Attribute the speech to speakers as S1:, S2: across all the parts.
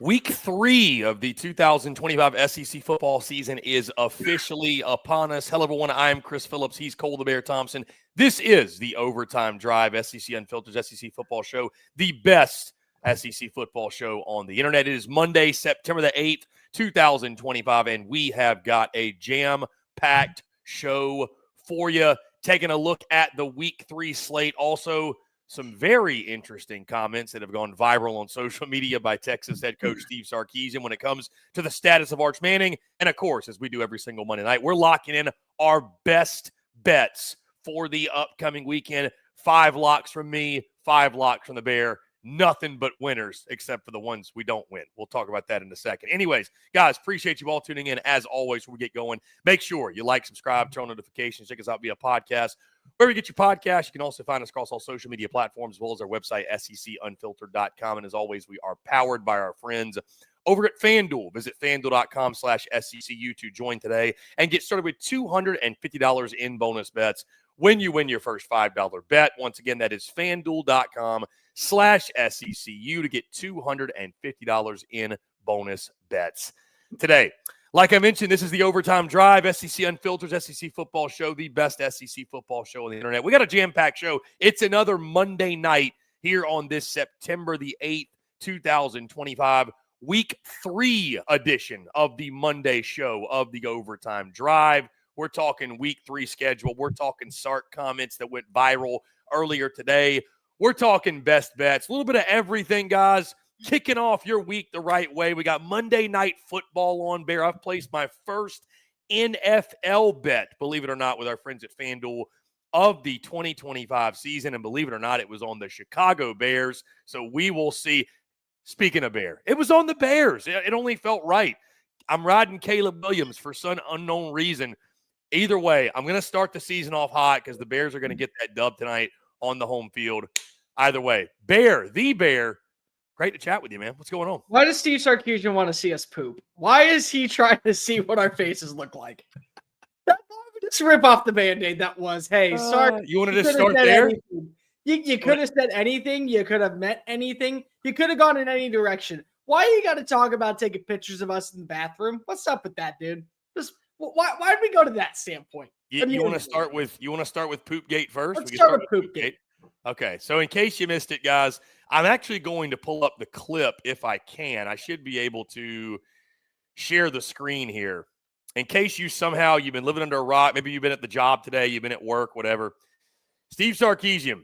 S1: Week 3 of the 2025 SEC football season is officially upon us. Hello, everyone. I am Chris Phillips. He's Cole the Bear Thompson. This is the Overtime Drive, SEC Unfiltered SEC football show, the best SEC football show on the internet. It is Monday, September the 8th, 2025, and we have got a jam-packed show for you. Taking a look at the Week 3 slate. Also, some very interesting comments that have gone viral on social media by Texas head coach Steve Sarkisian when it comes to the status of Arch Manning. And, of course, as we do every single Monday night, we're locking in our best bets for the upcoming weekend. 5 locks from me, 5 locks from the Bear. Nothing but winners except for the ones we don't win. We'll talk about that in a second. Anyways, guys, appreciate you all tuning in. As always, when we get going, make sure you like, subscribe, turn on notifications. Check us out via podcast. Wherever you get your podcast, you can also find us across all social media platforms as well as our website, secunfiltered.com. And as always, we are powered by our friends over at FANDUEL. Visit FANDUEL.com/SECU to join today and get started with $250 in bonus bets when you win your first $5 bet. Once again, that is FANDUEL.com/SECU to get $250 in bonus bets today. Like I mentioned, this is the Overtime Drive, SEC Unfiltered, SEC football show, the best SEC football show on the internet. We got a jam-packed show. It's another Monday night here on this September the 8th, 2025, Week 3 edition of the Monday show of the Overtime Drive. We're talking Week 3 schedule. We're talking Sark comments that went viral earlier today. We're talking best bets, a little bit of everything, guys. Kicking off your week the right way. We got Monday Night Football on, Bear. I've placed my first NFL bet, believe it or not, with our friends at FanDuel of the 2025 season. And believe it or not, it was on the Chicago Bears. So we will see. Speaking of Bear, it was on the Bears. It only felt right. I'm riding Caleb Williams for some unknown reason. Either way, I'm going to start the season off hot because the Bears are going to get that dub tonight on the home field. Either way, Bear, the Bear, great to chat with you, man. What's going on?
S2: Why does Steve Sarkisian want to see us poop? Why is he trying to see what our faces look like? Just rip off the Band-Aid that was, hey, Sark.
S1: You wanted to start there?
S2: You could have said anything. You could have meant anything. You could have gone in any direction. Why you got to talk about taking pictures of us in the bathroom? What's up with that, dude? Just why did we go to that standpoint?
S1: You want to start with POOPGATE first?
S2: Let's start with POOPGATE.
S1: Okay, so in case you missed it, guys, I'm actually going to pull up the clip if I can. I should be able to share the screen here. In case you've been living under a rock, maybe you've been at the job today, you've been at work, whatever. Steve Sarkisian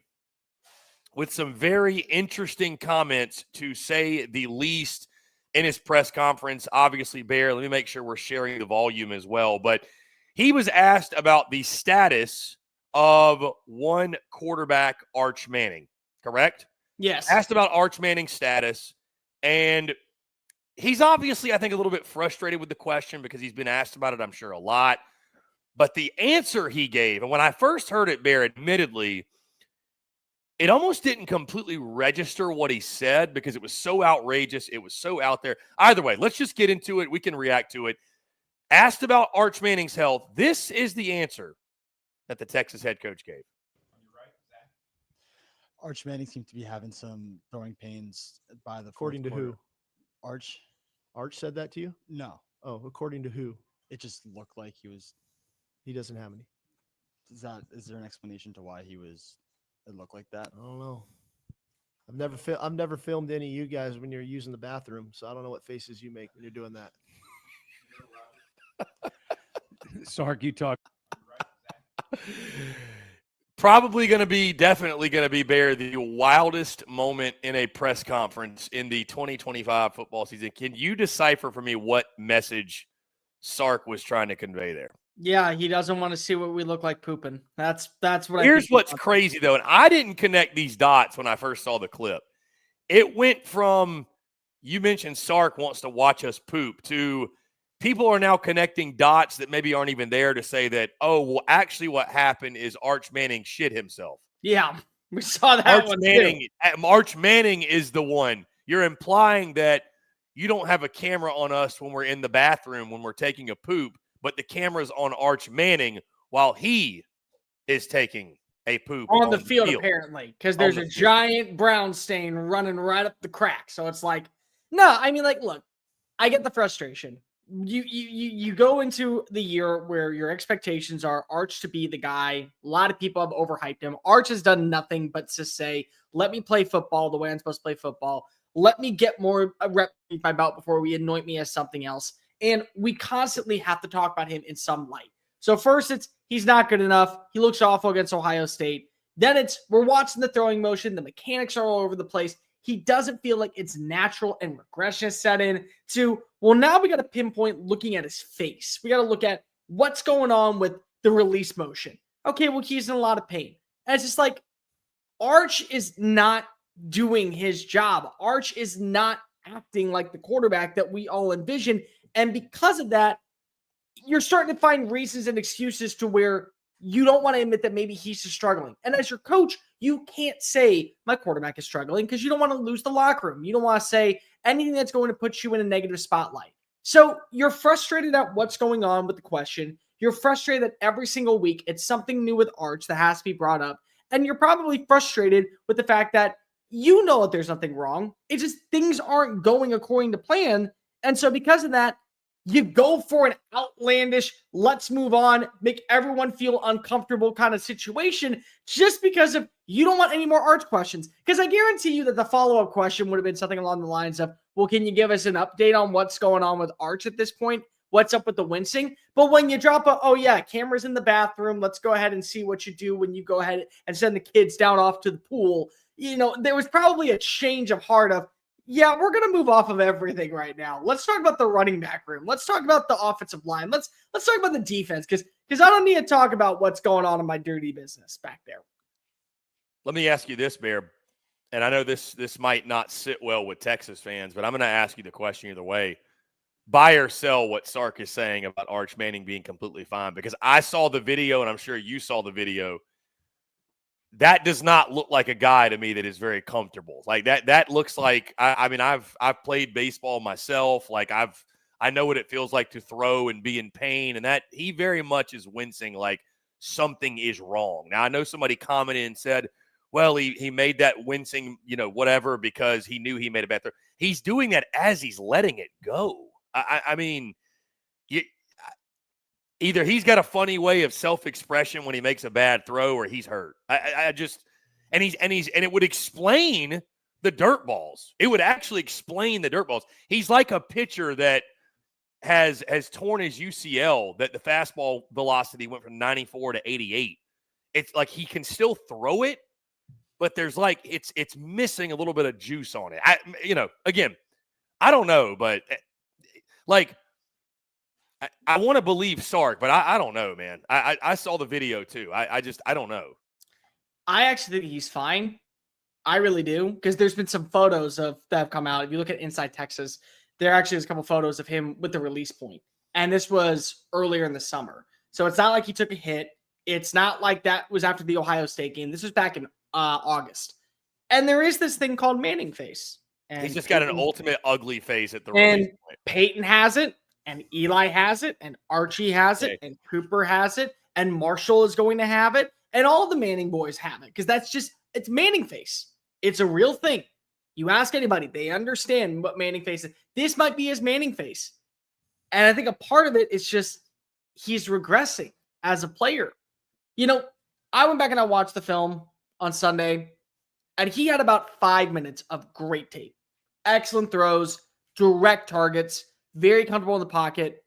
S1: with some very interesting comments, to say the least, in his press conference. Obviously, Bear, let me make sure we're sharing the volume as well. But he was asked about the status of one quarterback, Arch Manning, correct?
S2: Yes.
S1: Asked about Arch Manning's status, and he's obviously, I think, a little bit frustrated with the question because he's been asked about it, I'm sure, a lot. But the answer he gave, and when I first heard it, Bear, admittedly, it almost didn't completely register what he said because it was so outrageous. It was so out there. Either way, let's just get into it. We can react to it. Asked about Arch Manning's health, this is the answer that the Texas head coach gave.
S3: Arch Manning seemed to be having some throwing pains by the
S4: According to
S3: quarter.
S4: who?
S3: Arch
S4: said that to you?
S3: No.
S4: Oh, according to who?
S3: It just looked like
S4: He doesn't have any.
S3: is there an explanation to why it looked like that?
S4: I don't know. I've never filmed any of you guys when you're using the bathroom, so I don't know what faces you make when you're doing that.
S5: Sark, you talk.
S1: Definitely going to be, Bear, the wildest moment in a press conference in the 2025 football season. Can you decipher for me what message Sark was trying to convey there?
S2: Yeah, he doesn't want to see what we look like pooping. That's what
S1: Here's what's crazy, though, and I didn't connect these dots when I first saw the clip. It went from, you mentioned Sark wants to watch us poop, to people are now connecting dots that maybe aren't even there to say that, oh, well, actually what happened is Arch Manning shit himself.
S2: Yeah, we saw that one too.
S1: Arch Manning is the one. You're implying that you don't have a camera on us when we're in the bathroom when we're taking a poop, but the camera's on Arch Manning while he is taking a poop
S2: on the field, apparently, because there's a giant brown stain running right up the crack. So it's like No, I mean, like, look, I get the frustration. You go into the year where your expectations are Arch to be the guy. A lot of people have overhyped him. Arch has done nothing but to say, let me play football the way I'm supposed to play football. Let me get more rep in my belt before we anoint me as something else. And we constantly have to talk about him in some light. So first it's he's not good enough. He looks awful against Ohio State. Then it's we're watching the throwing motion. The mechanics are all over the place. He doesn't feel like it's natural, and regression is set in to, well, now we got to pinpoint looking at his face. We got to look at what's going on with the release motion. Okay, well, he's in a lot of pain. And it's just like, Arch is not doing his job. Arch is not acting like the quarterback that we all envision. And because of that, you're starting to find reasons and excuses to where you don't want to admit that maybe he's just struggling. And as your coach, you can't say my quarterback is struggling because you don't want to lose the locker room. You don't want to say anything that's going to put you in a negative spotlight. So you're frustrated at what's going on with the question. You're frustrated that every single week it's something new with Arch that has to be brought up. And you're probably frustrated with the fact that you know that there's nothing wrong. It's just things aren't going according to plan. And so because of that, you go for an outlandish, let's move on, make everyone feel uncomfortable kind of situation just because of you don't want any more Arch questions. Because I guarantee you that the follow-up question would have been something along the lines of, well, can you give us an update on what's going on with Arch at this point? What's up with the wincing? But when you drop a, oh yeah, camera's in the bathroom, let's go ahead and see what you do when you go ahead and send the kids down off to the pool. You know, there was probably a change of heart of, yeah, we're going to move off of everything right now. Let's talk about the running back room. Let's talk about the offensive line. Let's talk about the defense because I don't need to talk about what's going on in my dirty business back there.
S1: Let me ask you this, Bear, and I know this might not sit well with Texas fans, but I'm going to ask you the question either way. Buy or sell what Sark is saying about Arch Manning being completely fine? Because I saw the video, and I'm sure you saw the video. That does not look like a guy to me that is very comfortable. Like that looks like I mean I've played baseball myself. Like I know what it feels like to throw and be in pain, and that he very much is wincing like something is wrong. Now I know somebody commented and said, well, he made that wincing, whatever, because he knew he made a bad throw. He's doing that as he's letting it go. I mean, either he's got a funny way of self-expression when he makes a bad throw, or he's hurt. And it would explain the dirt balls. It would actually explain the dirt balls. He's like a pitcher that has torn his UCL, that the fastball velocity went from 94 to 88. It's like he can still throw it, but there's like it's missing a little bit of juice on it. Again, I don't know, but like. I want to believe Sark, but I don't know, man. I saw the video too. I don't know.
S2: I actually think he's fine. I really do, because there's been some photos that have come out. If you look at Inside Texas, there actually is a couple photos of him with the release point. And this was earlier in the summer. So it's not like he took a hit. It's not like that was after the Ohio State game. This was back in August. And there is this thing called Manning face. And
S1: he's just got an ultimate ugly face at the release point.
S2: And Peyton has it. And Eli has it, and Archie has it, and Cooper has it, and Marshall is going to have it, and all the Manning boys have it, because it's Manning face. It's a real thing. You ask anybody, they understand what Manning face is. This might be his Manning face. And I think a part of it is just he's regressing as a player. I went back and I watched the film on Sunday, and he had about 5 minutes of great tape. Excellent throws, direct targets, very comfortable in the pocket.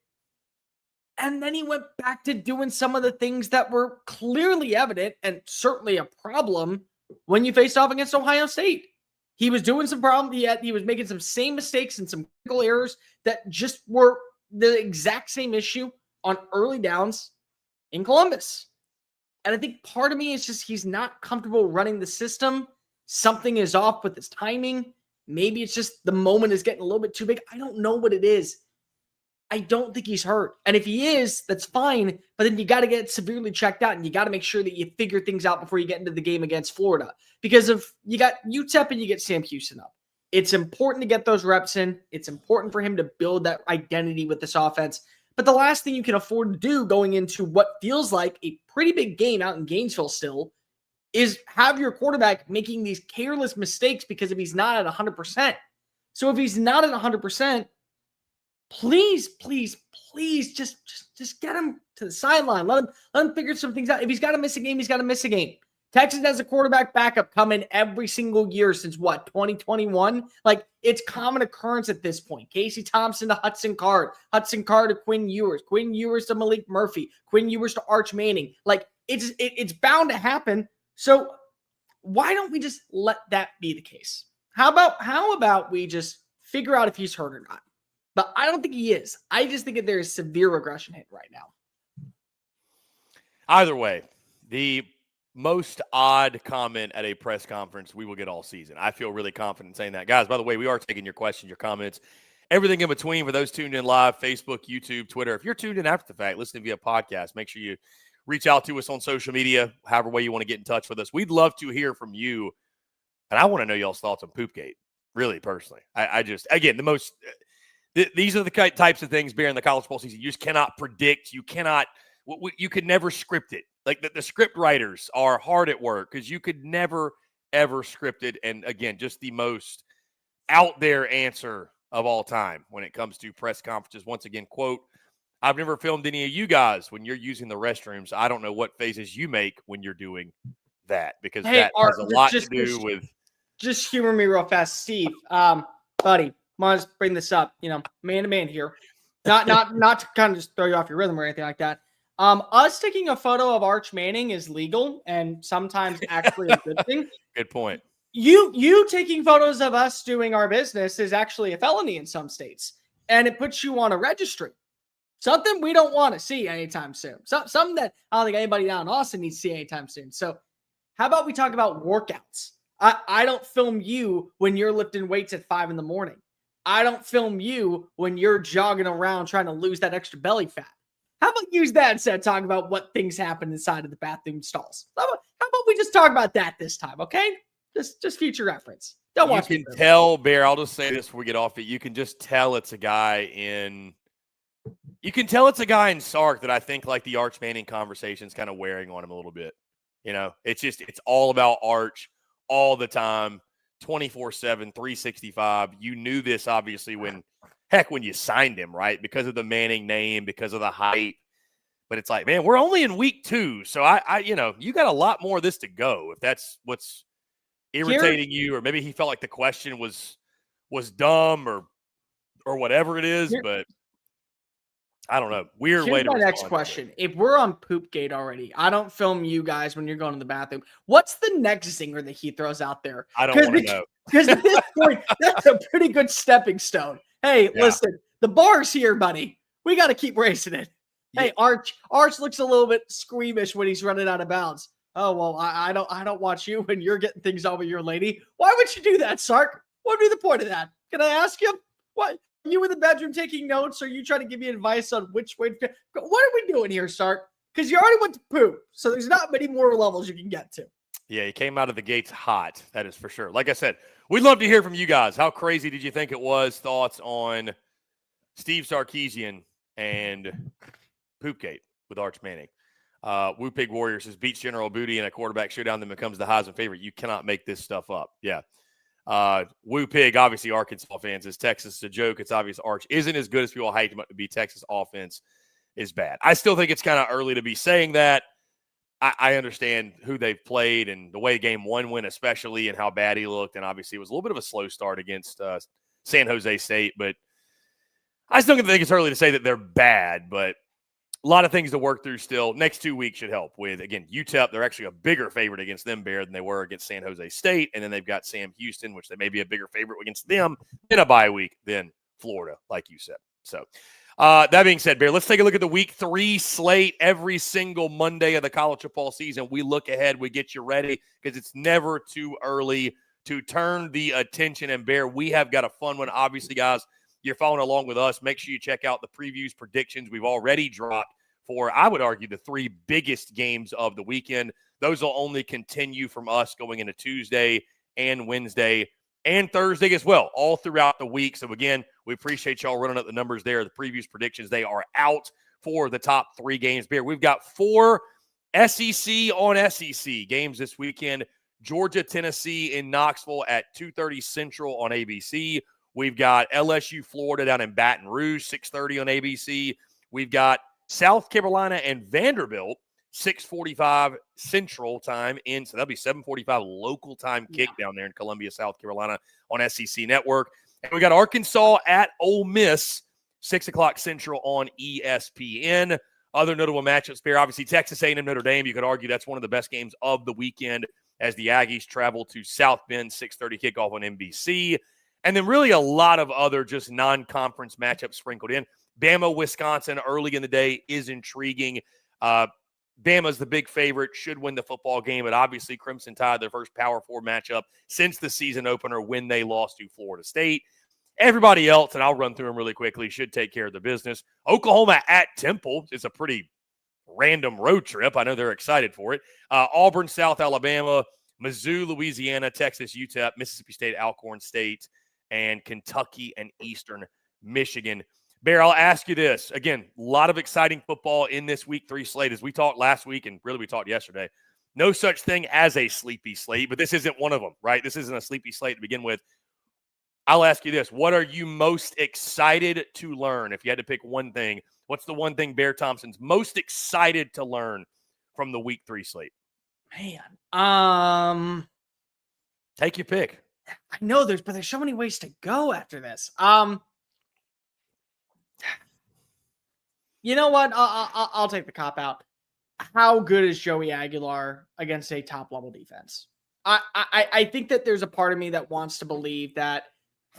S2: And then he went back to doing some of the things that were clearly evident and certainly a problem when you faced off against Ohio State. He was doing some problem. He was making some same mistakes and some critical errors that just were the exact same issue on early downs in Columbus. And I think part of me is just he's not comfortable running the system. Something is off with his timing. Maybe it's just the moment is getting a little bit too big. I don't know what it is. I don't think he's hurt. And if he is, that's fine. But then you got to get severely checked out, and you got to make sure that you figure things out before you get into the game against Florida. Because if you got UTEP and you get Sam Houston up, it's important to get those reps in. It's important for him to build that identity with this offense. But the last thing you can afford to do going into what feels like a pretty big game out in Gainesville still is have your quarterback making these careless mistakes because if he's not at 100%. So if he's not at 100%, please just get him to the sideline. Let him figure some things out. If he's got to miss a game, he's got to miss a game. Texas has a quarterback backup come in every single year since 2021. Like, it's common occurrence at this point. Casey Thompson to Hudson Card to Quinn Ewers to Malik Murphy, Quinn Ewers to Arch Manning. Like, it's bound to happen. So why don't we just let that be the case? How about we just figure out if he's hurt or not? But I don't think he is. I just think that there is severe regression hit right now.
S1: Either way, the most odd comment at a press conference we will get all season. I feel really confident saying that. Guys, by the way, we are taking your questions, your comments, everything in between for those tuned in live, Facebook, YouTube, Twitter. If you're tuned in after the fact, listening via podcast, make sure you reach out to us on social media, however way you want to get in touch with us. We'd love to hear from you. And I want to know y'all's thoughts on POOPGATE, really, personally. I just, again, these are the types of things, Bear, in the college football season. You just cannot predict. You could never script it. Like, the script writers are hard at work because you could never, ever script it. And again, just the most out there answer of all time when it comes to press conferences. Once again, quote, I've never filmed any of you guys when you're using the restrooms. I don't know what faces you make when you're doing that, because that has a lot to do with.
S2: Just humor me real fast, Steve. Buddy, want to bring this up, man to man here. Not to kind of just throw you off your rhythm or anything like that. Us taking a photo of Arch Manning is legal and sometimes actually a good thing.
S1: Good point.
S2: You taking photos of us doing our business is actually a felony in some states, and it puts you on a registry. Something we don't want to see anytime soon. Something that I don't think anybody down in Austin needs to see anytime soon. So how about we talk about workouts? I don't film you when you're lifting weights at 5 a.m. I don't film you when you're jogging around trying to lose that extra belly fat. How about use that instead of talking about what things happen inside of the bathroom stalls? How about we just talk about that this time, okay? Just future reference. Don't watch.
S1: You can tell, Bear, I'll just say this before we get off it. You can just tell it's a guy in Sark that I think, like, the Arch Manning conversation is kind of wearing on him a little bit. It's all about Arch all the time, 24/7, 365. You knew this, obviously, when you signed him, right? Because of the Manning name, because of the hype. But it's like, man, we're only in week 2. So you got a lot more of this to go. If that's what's irritating you, or maybe he felt like the question was dumb or whatever it is, but I don't know. Weird way to
S2: my next question. If we're on POOPGATE already, I don't film you guys when you're going to the bathroom. What's the next zinger that he throws out there?
S1: I don't want to know.
S2: Because at this point, that's a pretty good stepping stone. Hey, Listen, the bar's here, buddy. We got to keep racing it. Yeah. Hey, Arch looks a little bit squeamish when he's running out of bounds. Oh, well, I don't watch you when you're getting things over your lady. Why would you do that, Sark? What would be the point of that? Can I ask you? What? Are you in the bedroom taking notes? Or are you trying to give me advice on which way to go? What are we doing here, Sark? Because you already went to poop. So there's not many more levels you can get to.
S1: Yeah, he came out of the gates hot. That is for sure. Like I said, we'd love to hear from you guys. How crazy did you think it was? Thoughts on Steve Sarkisian and POOPGATE with Arch Manning. Woo Pig Warriors says beats General Booty in a quarterback showdown, then becomes the Heisman favorite. You cannot make this stuff up. Yeah. Woo Pig, obviously Arkansas fans, is Texas is a joke. It's obvious Arch isn't as good as people hyped him up to be. Texas offense is bad. I still think it's kind of early to be saying that. I understand who they've played and the way game 1 went, especially, and how bad he looked. And obviously it was a little bit of a slow start against San Jose State, but I still think it's early to say that they're bad, but a lot of things to work through still. Next 2 weeks should help with, again, UTEP. They're actually a bigger favorite against them, Bear, than they were against San Jose State. And then they've got Sam Houston, which they may be a bigger favorite against them in a bye week than Florida, like you said. So that being said, Bear, let's take a look at the week 3 slate. Every single Monday of the college football season, we look ahead, we get you ready, because it's never too early to turn the attention. And Bear, we have got a fun one. Obviously, guys, you're following along with us. Make sure you check out the previews, predictions we've already dropped for, I would argue, the 3 biggest games of the weekend. Those will only continue from us going into Tuesday and Wednesday and Thursday as well, all throughout the week. So, again, we appreciate y'all running up the numbers there. The previews, predictions, they are out for the top 3 games. Bear, we've got 4 SEC on SEC games this weekend. Georgia, Tennessee in Knoxville at 2:30 Central on ABC. We've got LSU, Florida down in Baton Rouge, 6:30 on ABC. We've got South Carolina and Vanderbilt, 6:45 Central Time in. So that'll be 7:45 local time kick down there in Columbia, South Carolina on SEC Network. And we got Arkansas at Ole Miss, 6 o'clock Central on ESPN. Other notable matchups here, obviously Texas A&M Notre Dame. You could argue that's one of the best games of the weekend as the Aggies travel to South Bend, 6:30 kickoff on NBC. And then really a lot of other just non-conference matchups sprinkled in. Bama, Wisconsin early in the day is intriguing. Bama's the big favorite, should win the football game, but obviously Crimson Tide, their first Power 4 matchup since the season opener when they lost to Florida State. Everybody else, and I'll run through them really quickly, should take care of the business. Oklahoma at Temple is a pretty random road trip. I know they're excited for it. Auburn, South Alabama, Mizzou, Louisiana, Texas, UTEP, Mississippi State, Alcorn State, and Kentucky and Eastern Michigan. Bear, I'll ask you this. Again, a lot of exciting football in this Week 3 slate. As we talked last week, and really we talked yesterday, no such thing as a sleepy slate, but this isn't one of them, right? This isn't a sleepy slate to begin with. I'll ask you this. What are you most excited to learn? If you had to pick one thing, what's the one thing Bear Thompson's most excited to learn from the Week 3 slate?
S2: Man,
S1: take your pick.
S2: I know there's so many ways to go after this. You know what? I'll take the cop out. How good is Joey Aguilar against a top level defense? I think that there's a part of me that wants to believe that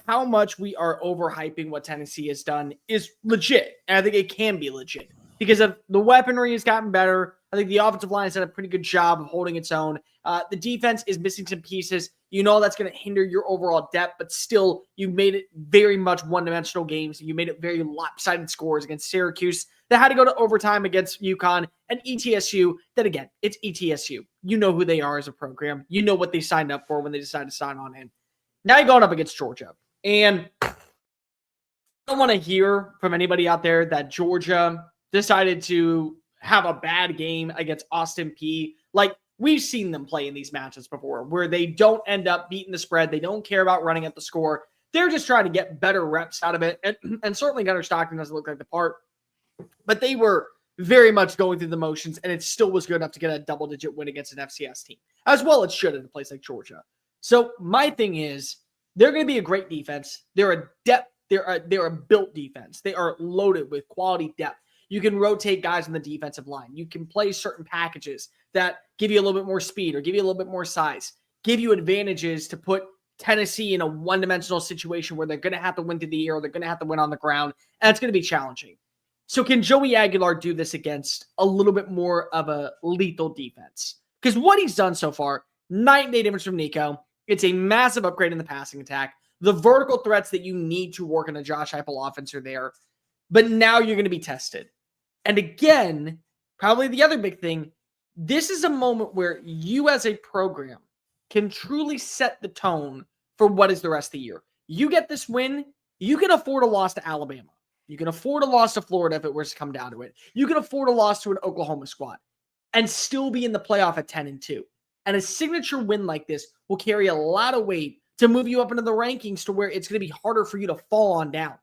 S2: how much we are overhyping what Tennessee has done is legit. And I think it can be legit because of the weaponry has gotten better. I think the offensive line has done a pretty good job of holding its own. The defense is missing some pieces. You know that's going to hinder your overall depth, but still, you made it very much one-dimensional games. You made it very lopsided scores against Syracuse that had to go to overtime against UConn and ETSU. Then again, it's ETSU. You know who they are as a program. You know what they signed up for when they decided to sign on in. Now you're going up against Georgia. And I don't want to hear from anybody out there that Georgia decided to have a bad game against Austin Peay. Like, we've seen them play in these matches before where they don't end up beating the spread. They don't care about running at the score. They're just trying to get better reps out of it. And certainly Gunnar Stockton doesn't look like the part. But they were very much going through the motions, and it still was good enough to get a double-digit win against an FCS team, as well it should at a place like Georgia. So my thing is, they're going to be a great defense. They're a depth. They're a built defense. They are loaded with quality depth. You can rotate guys on the defensive line. You can play certain packages that give you a little bit more speed or give you a little bit more size, give you advantages to put Tennessee in a one-dimensional situation where they're going to have to win through the air or they're going to have to win on the ground, and it's going to be challenging. So can Joey Aguilar do this against a little bit more of a lethal defense? Because what he's done so far, night and day difference from Nico. It's a massive upgrade in the passing attack. The vertical threats that you need to work in a Josh Heupel offense are there. But now you're going to be tested. And again, probably the other big thing, this is a moment where you as a program can truly set the tone for what is the rest of the year. You get this win, you can afford a loss to Alabama. You can afford a loss to Florida if it were to come down to it. You can afford a loss to an Oklahoma squad and still be in the playoff at 10-2. And a signature win like this will carry a lot of weight to move you up into the rankings to where it's going to be harder for you to fall on down.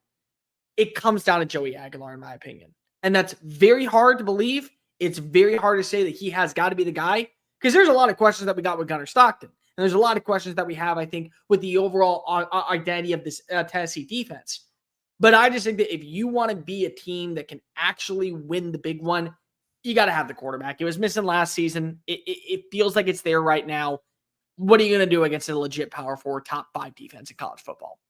S2: It comes down to Joey Aguilar, in my opinion. And that's very hard to believe. It's very hard to say that he has got to be the guy because there's a lot of questions that we got with Gunnar Stockton. And there's a lot of questions that we have, I think, with the overall identity of this Tennessee defense. But I just think that if you want to be a team that can actually win the big one, you got to have the quarterback. It was missing last season. It feels like it's there right now. What are you going to do against a legit Power 4 top 5 defense in college football?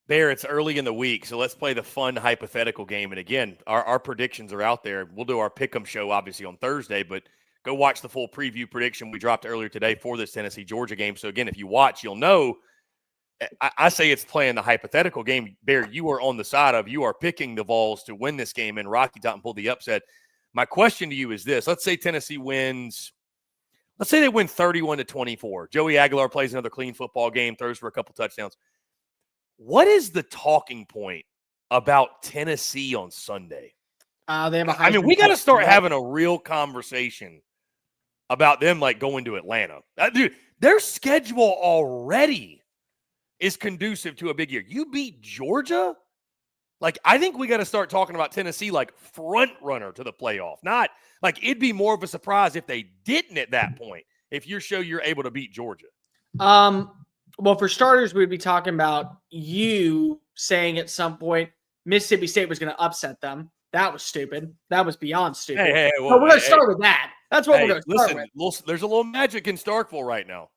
S1: Bear, it's early in the week, so let's play the fun hypothetical game. And again, our predictions are out there. We'll do our pick'em show, obviously, on Thursday, but go watch the full preview prediction we dropped earlier today for this Tennessee-Georgia game. So again, if you watch, you'll know. I say it's playing the hypothetical game. Bear, you are on the side of, you are picking the Vols to win this game and Rocky Top and pull the upset. My question to you is this. Let's say Tennessee wins. Let's say they win 31-24. Joey Aguilar plays another clean football game, throws for a couple touchdowns. What is the talking point about Tennessee on Sunday?
S2: They have a
S1: we got to start having a real conversation about them like going to Atlanta. Dude, their schedule already is conducive to a big year. You beat Georgia? Like, I think we got to start talking about Tennessee like front runner to the playoff. Not like it'd be more of a surprise if they didn't at that point, if you're able to beat Georgia.
S2: Well, for starters, we'd be talking about you saying at some point Mississippi State was going to upset them. That was stupid. That was beyond stupid. We're going to start with that. That's what we're going to start with.
S1: There's a little magic in Starkville right now.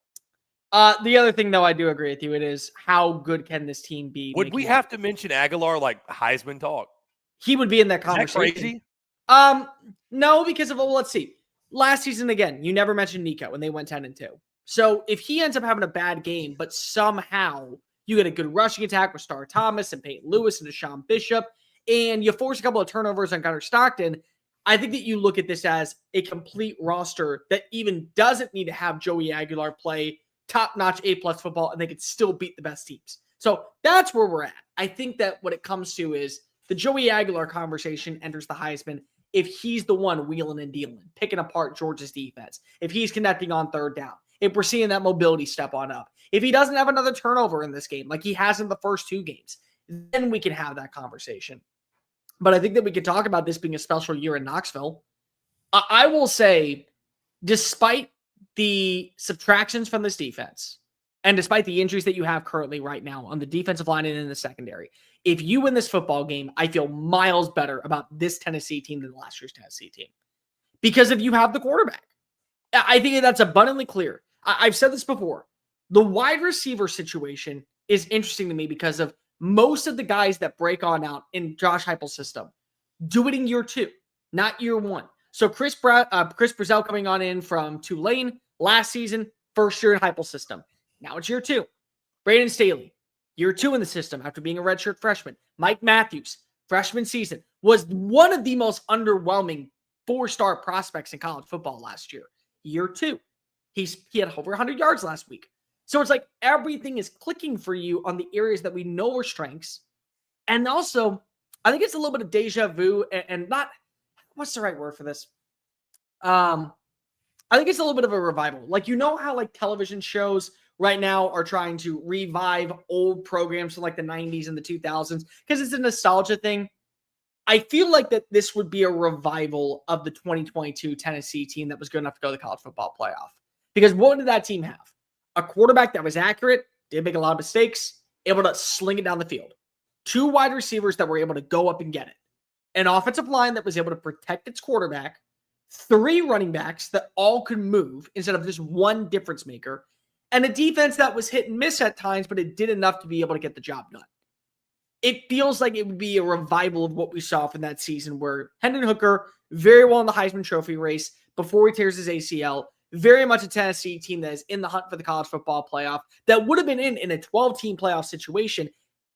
S2: The other thing, though, I do agree with you. It is how good can this team be?
S1: Would we have to mention Aguilar like Heisman talk?
S2: He would be in that conversation. That crazy? No, because of let's see. Last season again, you never mentioned Nico when they went 10-2. So if he ends up having a bad game, but somehow you get a good rushing attack with Star Thomas and Peyton Lewis and Deshaun Bishop, and you force a couple of turnovers on Gunnar Stockton, I think that you look at this as a complete roster that even doesn't need to have Joey Aguilar play top-notch A-plus football, and they could still beat the best teams. So that's where we're at. I think that what it comes to is the Joey Aguilar conversation enters the Heisman if he's the one wheeling and dealing, picking apart Georgia's defense, if he's connecting on third down, if we're seeing that mobility step on up, if he doesn't have another turnover in this game like he has in the first two games, then we can have that conversation. But I think that we could talk about this being a special year in Knoxville. I will say, despite the subtractions from this defense, and despite the injuries that you have currently right now on the defensive line and in the secondary, if you win this football game, I feel miles better about this Tennessee team than last year's Tennessee team. Because if you have the quarterback, I think that's abundantly clear. I've said this before. The wide receiver situation is interesting to me because of most of the guys that break on out in Josh Heupel's system do it in year two, not year one. So Chris Brazzell coming on in from Tulane last season, first year in Heupel's system. Now it's year two. Brandon Staley, year two in the system after being a redshirt freshman. Mike Matthews, freshman season, was one of the most underwhelming four-star prospects in college football last year. Year two. He had over 100 yards last week. So it's like everything is clicking for you on the areas that we know are strengths. And also, I think it's a little bit of deja vu and not, what's the right word for this? I think it's a little bit of a revival. Like, you know how like television shows right now are trying to revive old programs from like the 90s and the 2000s because it's a nostalgia thing. I feel like that this would be a revival of the 2022 Tennessee team that was good enough to go to the college football playoff. Because what did that team have? A quarterback that was accurate, didn't make a lot of mistakes, able to sling it down the field. Two wide receivers that were able to go up and get it. An offensive line that was able to protect its quarterback. Three running backs that all could move instead of just one difference maker. And a defense that was hit and miss at times, but it did enough to be able to get the job done. It feels like it would be a revival of what we saw from that season where Hendon Hooker, very well in the Heisman Trophy race before he tears his ACL, very much a Tennessee team that is in the hunt for the college football playoff that would have been in a 12-team playoff situation.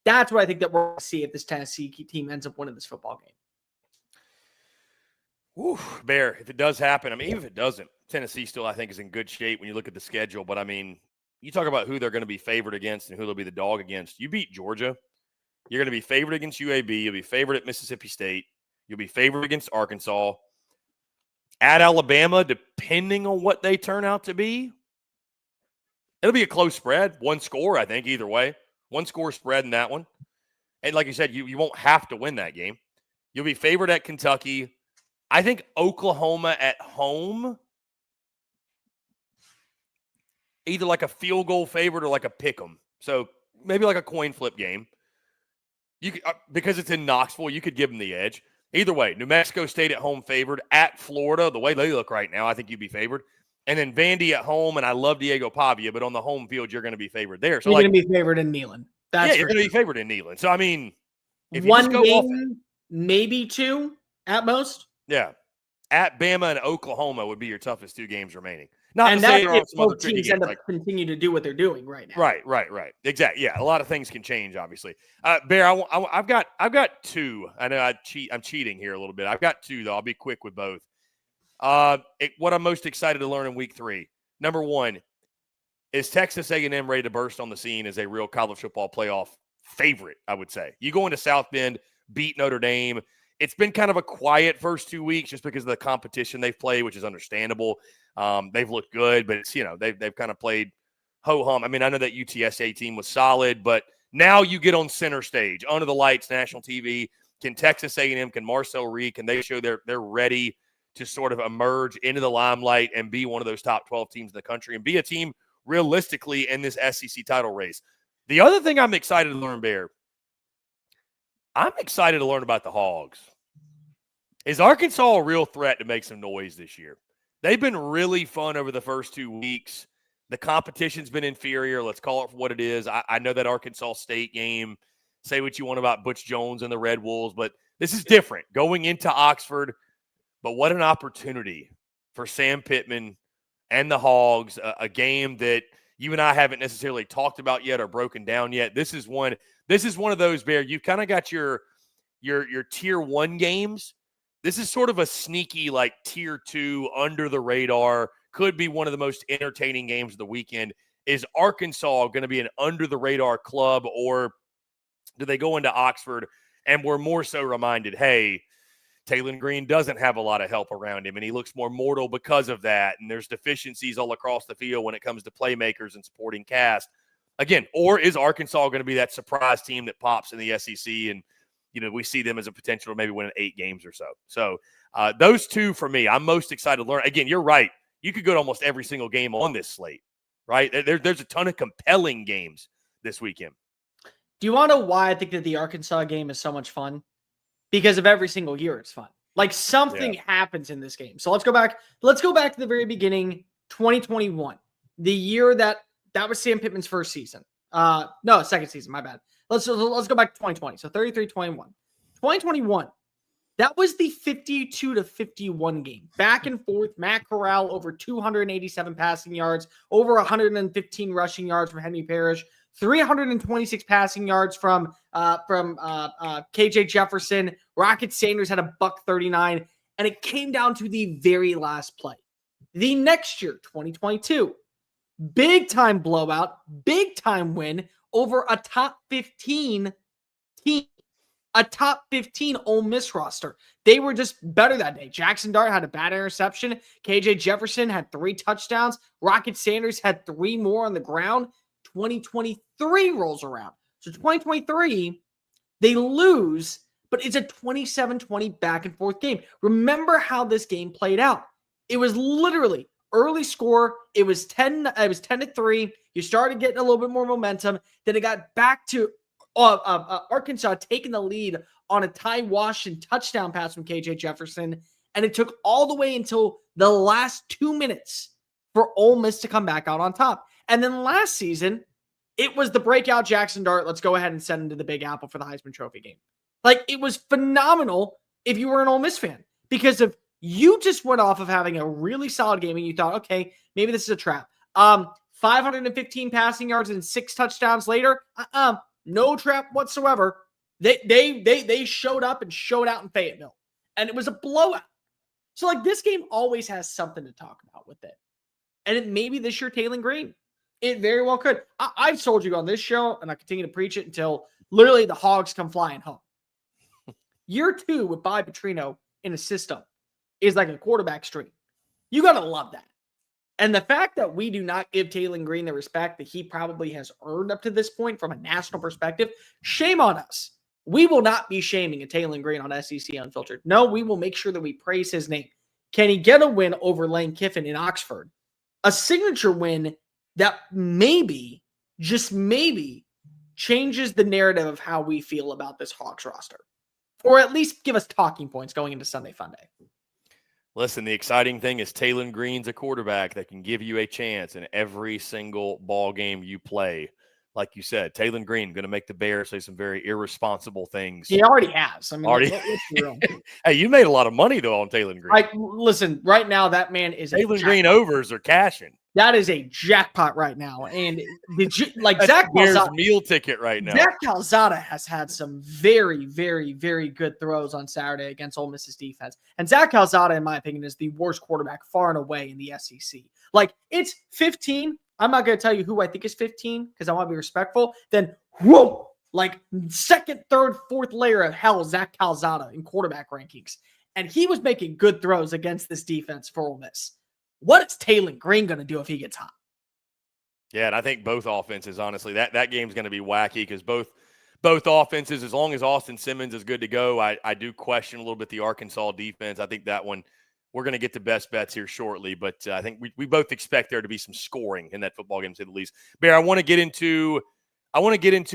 S2: That's what I think that we're going to see if this Tennessee team ends up winning this football game.
S1: Ooh, Bear, if it does happen, I mean, even if it doesn't, Tennessee still, I think, is in good shape when you look at the schedule. But, I mean, you talk about who they're going to be favored against and who they'll be the dog against. You beat Georgia. You're going to be favored against UAB. You'll be favored at Mississippi State. You'll be favored against Arkansas. At Alabama, depending on what they turn out to be, it'll be a close spread. One score, I think, either way. One score spread in that one. And like you said, you won't have to win that game. You'll be favored at Kentucky. I think Oklahoma at home, either like a field goal favorite or like a pick 'em. So maybe like a coin flip game. You could, because it's in Knoxville, you could give them the edge. Either way, New Mexico State at home favored. At Florida, the way they look right now, I think you'd be favored. And then Vandy at home, and I love Diego Pavia, but on the home field, you're going to be favored there. So
S2: you're going to be favored in Neyland.
S1: You're going to be favored in Neyland. So, I mean, if you
S2: one game, maybe two at most.
S1: Yeah. At Bama and Oklahoma would be your toughest two games remaining. Not
S2: and
S1: to say
S2: that's if both teams end up continue to do what they're doing right now.
S1: Right. Exactly. Yeah, a lot of things can change, obviously. Bear, I've got two. I know I'm cheating here a little bit. I've got two, though. I'll be quick with both. What I'm most excited to learn in week 3. Number one, is Texas A&M ready to burst on the scene as a real college football playoff favorite, I would say. You go into South Bend, beat Notre Dame. It's been kind of a quiet first 2 weeks just because of the competition they've played, which is understandable. They've looked good, but it's, they've kind of played ho-hum. I mean, I know that UTSA team was solid, but now you get on center stage, under the lights, national TV. Can Texas A&M, can Marcel Reed, can they show they're ready to sort of emerge into the limelight and be one of those top 12 teams in the country and be a team realistically in this SEC title race? The other thing I'm excited to learn, Bear, I'm excited to learn about the Hogs. Is Arkansas a real threat to make some noise this year? They've been really fun over the first 2 weeks. The competition's been inferior. Let's call it for what it is. I know that Arkansas State game, say what you want about Butch Jones and the Red Wolves, but this is different going into Oxford. But what an opportunity for Sam Pittman and the Hogs, a game that you and I haven't necessarily talked about yet or broken down yet. This is one of those, Bear, you've kind of got your tier 1 games. This is sort of a sneaky, like, tier 2, under the radar, could be one of the most entertaining games of the weekend. Is Arkansas going to be an under the radar club, or do they go into Oxford and we're more so reminded, hey, Taylen Green doesn't have a lot of help around him, and he looks more mortal because of that, and there's deficiencies all across the field when it comes to playmakers and supporting cast. Again, or is Arkansas going to be that surprise team that pops in the SEC and, you know, we see them as a potential to maybe win 8 games or so? So those two for me, I'm most excited to learn. Again, you're right. You could go to almost every single game on this slate, right? There's a ton of compelling games this weekend.
S2: Do you want to know why I think that the Arkansas game is so much fun? Because of every single year it's fun. Like, something happens in this game. So let's go back to the very beginning, 2021. The year that was Sam Pittman's first season. No, second season, my bad. Let's go back to 2020. So 33-21. 2021. That was the 52-51 game. Back and forth. Matt Corral over 287 passing yards, over 115 rushing yards from Henry Parrish, 326 passing yards from KJ Jefferson. Rocket Sanders had a $139, and it came down to the very last play. The next year, 2022, big time blowout, big time win over a top 15 team. A top 15 Ole Miss roster. They were just better that day. Jackson Dart had a bad interception. KJ Jefferson had 3 touchdowns. Rocket Sanders had 3 more on the ground. 2023 rolls around. So 2023, they lose, but it's a 27-20 back and forth game. Remember how this game played out. It was literally early score. It was 10-3. You started getting a little bit more momentum. Then it got back to Arkansas taking the lead on a Ty Washington touchdown pass from KJ Jefferson, and it took all the way until the last 2 minutes for Ole Miss to come back out on top. And then last season, it was the breakout Jackson Dart. Let's go ahead and send him to the Big Apple for the Heisman Trophy game. Like, it was phenomenal if you were an Ole Miss fan, because if you just went off of having a really solid game and you thought, okay, maybe this is a trap. 515 passing yards and 6 touchdowns later, no trap whatsoever. They showed up and showed out in Fayetteville, and it was a blowout. So, like, this game always has something to talk about with it. And it may be this year Taylen Green. It very well could. I've told you on this show, and I continue to preach it until literally the Hogs come flying home. Year 2 with Bobby Petrino in a system is like a quarterback stream. You got to love that. And the fact that we do not give Taylen Green the respect that he probably has earned up to this point from a national perspective, shame on us. We will not be shaming a Taylen Green on SEC Unfiltered. No, we will make sure that we praise his name. Can he get a win over Lane Kiffin in Oxford? A signature win that maybe, just maybe, changes the narrative of how we feel about this Hawks roster. Or at least give us talking points going into Sunday Funday.
S1: Listen, the exciting thing is Taylen Green's a quarterback that can give you a chance in every single ball game you play. Like you said, Taylen Green going to make the Bears say some very irresponsible things.
S2: He already has. I mean,
S1: already. Hey, you made a lot of money though on Taylen Green.
S2: Listen, right now that man is
S1: Taylen Green overs are cashing.
S2: That is a jackpot right now. And Zach
S1: Bears meal ticket right now.
S2: Zach Calzada has had some very, very, very good throws on Saturday against Ole Miss's defense. And Zach Calzada, in my opinion, is the worst quarterback far and away in the SEC. Like, it's 15. I'm not going to tell you who I think is 15 because I want to be respectful. Then, whoa, like second, third, fourth layer of hell, Zach Calzada in quarterback rankings. And he was making good throws against this defense for Ole Miss. What is Taylen Green going to do if he gets hot?
S1: Yeah, and I think both offenses, honestly, that game's going to be wacky because both offenses, as long as Austin Simmons is good to go, I do question a little bit the Arkansas defense. I think that one, we're going to get to best bets here shortly, but I think we both expect there to be some scoring in that football game, to say the least. Bear, I want to get into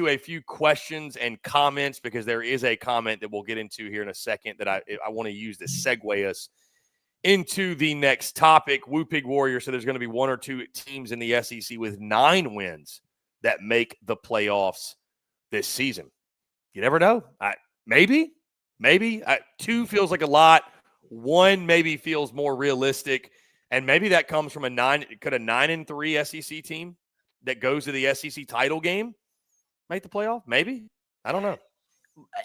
S1: a few questions and comments because there is a comment that we'll get into here in a second that I want to use to segue us into the next topic. Whoopig Warrior said there's going to be one or two teams in the SEC with 9 wins that make the playoffs this season. You never know. Maybe. 2 feels like a lot. 1 maybe feels more realistic. And maybe that comes from a 9-3 SEC team that goes to the SEC title game make the playoff? Maybe. I don't know.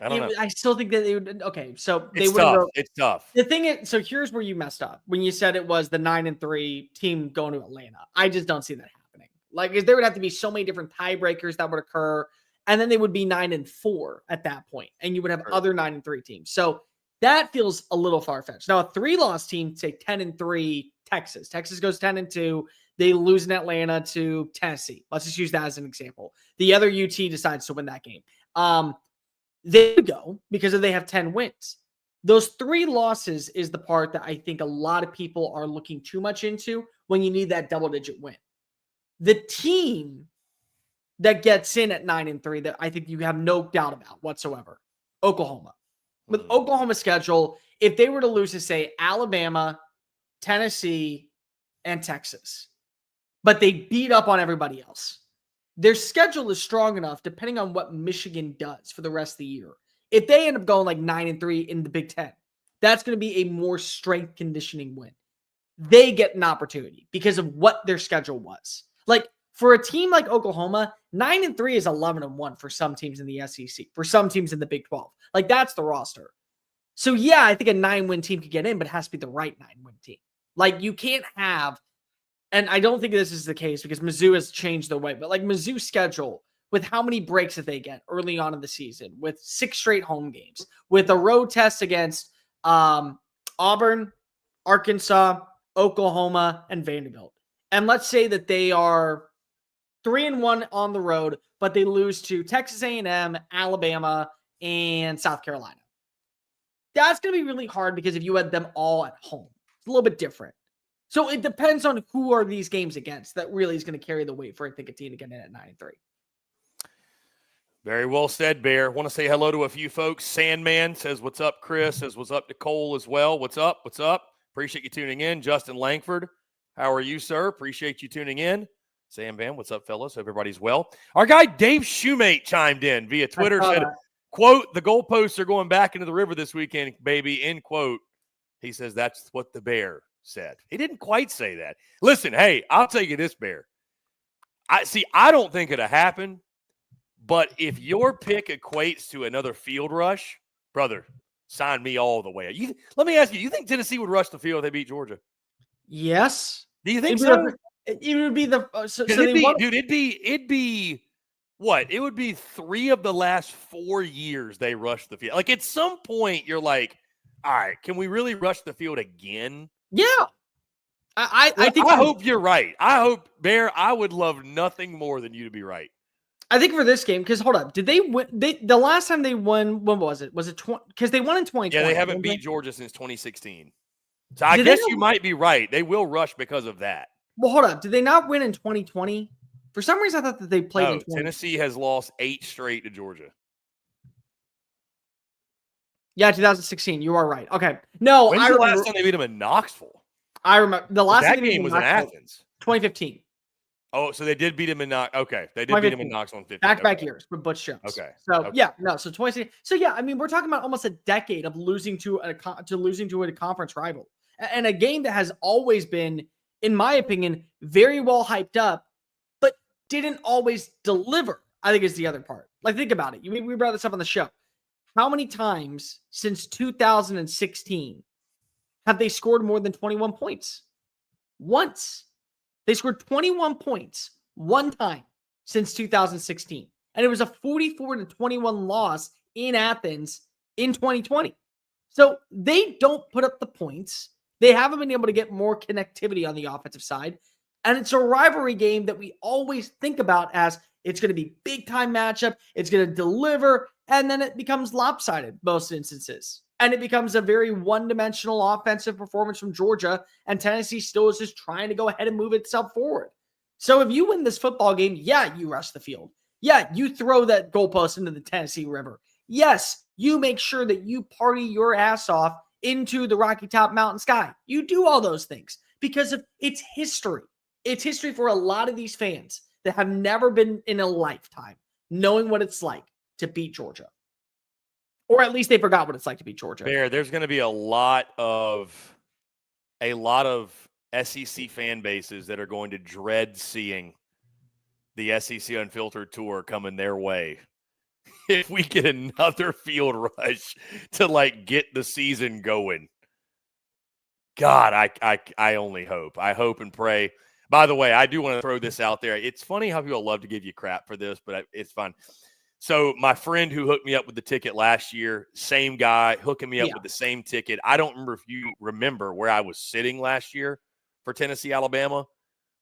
S2: I still think that they would. Okay, so they
S1: It's
S2: would.
S1: tough. It's tough.
S2: The thing is, so here's where you messed up when you said it was the 9-3 team going to Atlanta. I just don't see that happening. Like, there would have to be so many different tiebreakers that would occur, and then they would be 9-4 at that point, and you would have other 9-3 teams. So that feels a little far-fetched. Now, a 3-loss team, say 10-3 Texas. Texas goes 10-2. They lose in Atlanta to Tennessee. Let's just use that as an example. The other UT decides to win that game. They go because they have 10 wins. Those 3 losses is the part that I think a lot of people are looking too much into when you need that double-digit win. The team that gets in at 9-3 that I think you have no doubt about whatsoever, Oklahoma. With Oklahoma's schedule, if they were to lose to, say, Alabama, Tennessee, and Texas, but they beat up on everybody else, their schedule is strong enough, depending on what Michigan does for the rest of the year. If they end up going like 9-3 in the Big Ten, that's going to be a more strength conditioning win. They get an opportunity because of what their schedule was. Like, for a team like Oklahoma, 9-3 is 11-1 for some teams in the SEC, for some teams in the Big 12. Like, that's the roster. So, yeah, I think a 9-win team could get in, but it has to be the right 9-win team. Like, you can't have, and I don't think this is the case because Mizzou has changed their way, but like Mizzou's schedule with how many breaks that they get early on in the season, with 6 straight home games, with a road test against Auburn, Arkansas, Oklahoma, and Vanderbilt. And let's say that they are 3-1 on the road, but they lose to Texas A&M, Alabama, and South Carolina. That's going to be really hard because if you had them all at home, it's a little bit different. So it depends on who are these games against that really is going to carry the weight for, I think, a team to get in at 9-3.
S1: Very well said, Bear. Want to say hello to a few folks. Sandman says, what's up, Chris? Says, what's up to Cole as well. What's up? What's up? Appreciate you tuning in. Justin Langford, how are you, sir? Appreciate you tuning in. Sam Van, what's up, fellas? Hope everybody's well. Our guy Dave Shoemate chimed in via Twitter, said, quote, the goalposts are going back into the river this weekend, baby, end quote. He says that's what the Bear said. He didn't quite say that. Listen, hey, I'll tell you this, Bear. I don't think it'll happen, but if your pick equates to another field rush, brother, sign me all the way. Let me ask you, you think Tennessee would rush the field if they beat Georgia?
S2: Yes.
S1: Do you think so?
S2: It would be the
S1: it'd be what? It would be 3 of the last 4 years they rushed the field. Like at some point, you're like, all right, can we really rush the field again?
S2: Yeah. I
S1: hope you're right. I hope, Bear, I would love nothing more than you to be right.
S2: I think for this game, because hold up, did they win? The last time they won, when was it? Was it 20? Because they won in 2020.
S1: Yeah, they haven't beat Georgia since 2016. So I guess you might be right. They will rush because of that.
S2: Well, hold up. Did they not win in 2020? For some reason, I thought that they played in 2020.
S1: Tennessee has lost 8 straight to Georgia.
S2: Yeah, 2016. You are right. Okay. No,
S1: When's the last time they beat them in Knoxville?
S2: I remember the last
S1: that game was in Athens.
S2: 2015.
S1: Oh, so they did beat him in Knoxville. Okay, they did beat him in Knoxville in 15.
S2: Back-to-back years with Butch Jones.
S1: Okay.
S2: So yeah, no. So 2016. So yeah, I mean, we're talking about almost a decade of losing to a conference rival, and a game that has always been, in my opinion, very well hyped up, but didn't always deliver. I think is the other part. Like, think about it. We brought this up on the show. How many times since 2016 have they scored more than 21 points? Once. They scored 21 points one time since 2016. And it was a 44-21 loss in Athens in 2020. So they don't put up the points. They haven't been able to get more connectivity on the offensive side. And it's a rivalry game that we always think about as it's going to be big time matchup. It's going to deliver. And then it becomes lopsided most instances. And it becomes a very one-dimensional offensive performance from Georgia. And Tennessee still is just trying to go ahead and move itself forward. So if you win this football game, yeah, you rush the field. Yeah, you throw that goalpost into the Tennessee River. Yes, you make sure that you party your ass off into the Rocky Top mountain sky. You do all those things because of it's history. It's history for a lot of these fans that have never been in a lifetime knowing what it's like to beat Georgia. Or at least they forgot what it's like to beat Georgia.
S1: There's going to be a lot of SEC fan bases that are going to dread seeing the SEC Unfiltered Tour coming their way. If we get another field rush to like get the season going. God, I only hope. I hope and pray. By the way, I do want to throw this out there. It's funny how people love to give you crap for this, but it's fun. So my friend who hooked me up with the ticket last year, same guy hooking me up with the same ticket. I don't remember if you remember where I was sitting last year for Tennessee, Alabama,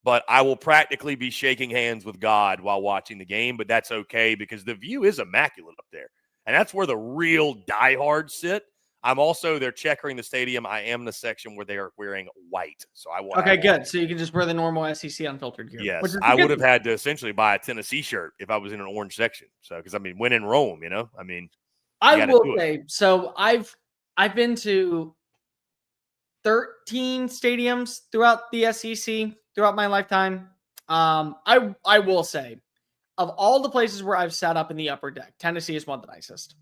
S1: but I will practically be shaking hands with God while watching the game, but that's okay because the view is immaculate up there. And that's where the real diehards sit. I'm also, they're checkering the stadium. I am the section where they are wearing white. So I will.
S2: Okay, good. So you can just wear the normal SEC Unfiltered gear.
S1: Yes. I would have had to essentially buy a Tennessee shirt if I was in an orange section. So, because I mean, when in Rome, you know, I mean,
S2: I will say, so I've been to 13 stadiums throughout the SEC throughout my lifetime. I will say, of all the places where I've sat up in the upper deck, Tennessee is one of the nicest.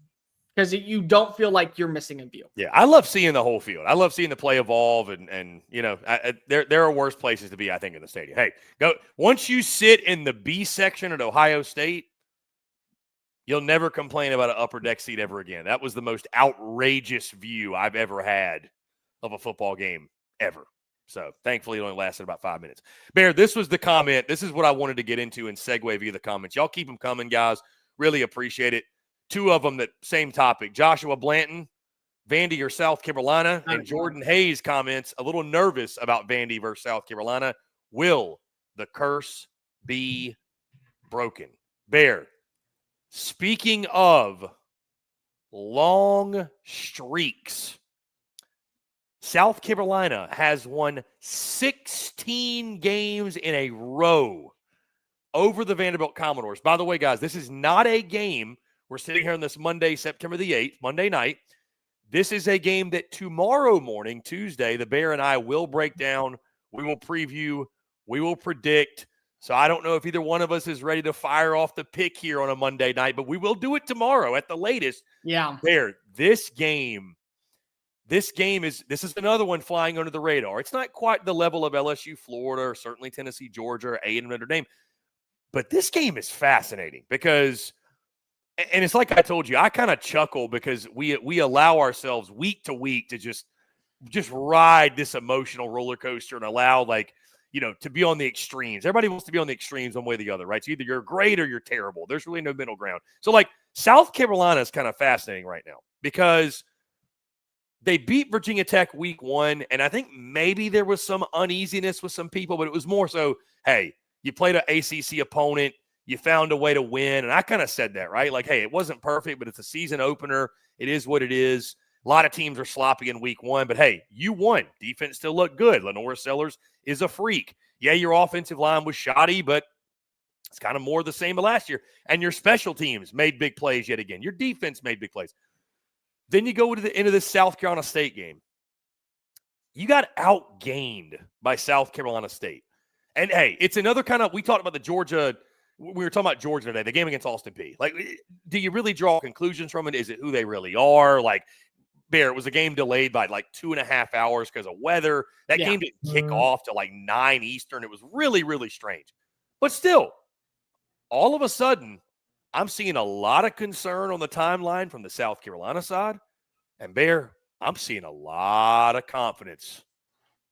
S2: Because you don't feel like you're missing a view.
S1: Yeah, I love seeing the whole field. I love seeing the play evolve, and you know, there are worse places to be, I think, in the stadium. Hey, go once you sit in the B section at Ohio State, you'll never complain about an upper deck seat ever again. That was the most outrageous view I've ever had of a football game ever. So thankfully, it only lasted about 5 minutes. Bear, this was the comment. This is what I wanted to get into and segue via the comments. Y'all keep them coming, guys. Really appreciate it. Two of them that same topic. Joshua Blanton, Vandy or South Carolina, and Jordan Hayes comments a little nervous about Vandy versus South Carolina. Will the curse be broken? Bear, speaking of long streaks, South Carolina has won 16 games in a row over the Vanderbilt Commodores. By the way, guys, this is not a game. We're sitting here on this Monday, September the 8th, Monday night. This is a game that tomorrow morning, Tuesday, the Bear and I will break down. We will preview. We will predict. So I don't know if either one of us is ready to fire off the pick here on a Monday night, but we will do it tomorrow at the latest.
S2: Yeah.
S1: Bear, this is another one flying under the radar. It's not quite the level of LSU, Florida, or certainly Tennessee, Georgia, or A&M Notre Dame. But this game is fascinating because – and it's like I told you, I kind of chuckle because we allow ourselves week to week to just ride this emotional roller coaster and allow, like, you know, to be on the extremes. Everybody wants to be on the extremes one way or the other, right? So either you're great or you're terrible. There's really no middle ground. So, like, South Carolina is kind of fascinating right now because they beat Virginia Tech week 1, and I think maybe there was some uneasiness with some people, but it was more so, hey, you played an ACC opponent. You found a way to win. And I kind of said that, right? Like, hey, it wasn't perfect, but it's a season opener. It is what it is. A lot of teams are sloppy in week 1, but hey, you won. Defense still looked good. Lenora Sellers is a freak. Yeah, your offensive line was shoddy, but it's kind of more the same as last year. And your special teams made big plays yet again. Your defense made big plays. Then you go to the end of this South Carolina State game. You got outgained by South Carolina State. And hey, it's another kind of, we talked about the Georgia. We were talking about Georgia today, the game against Austin Peay. Like, do you really draw conclusions from it? Is it who they really are? Like, Bear, it was a game delayed by like 2.5 hours because of weather. That game didn't kick off till like 9 Eastern. It was really, really strange. But still, all of a sudden, I'm seeing a lot of concern on the timeline from the South Carolina side. And Bear, I'm seeing a lot of confidence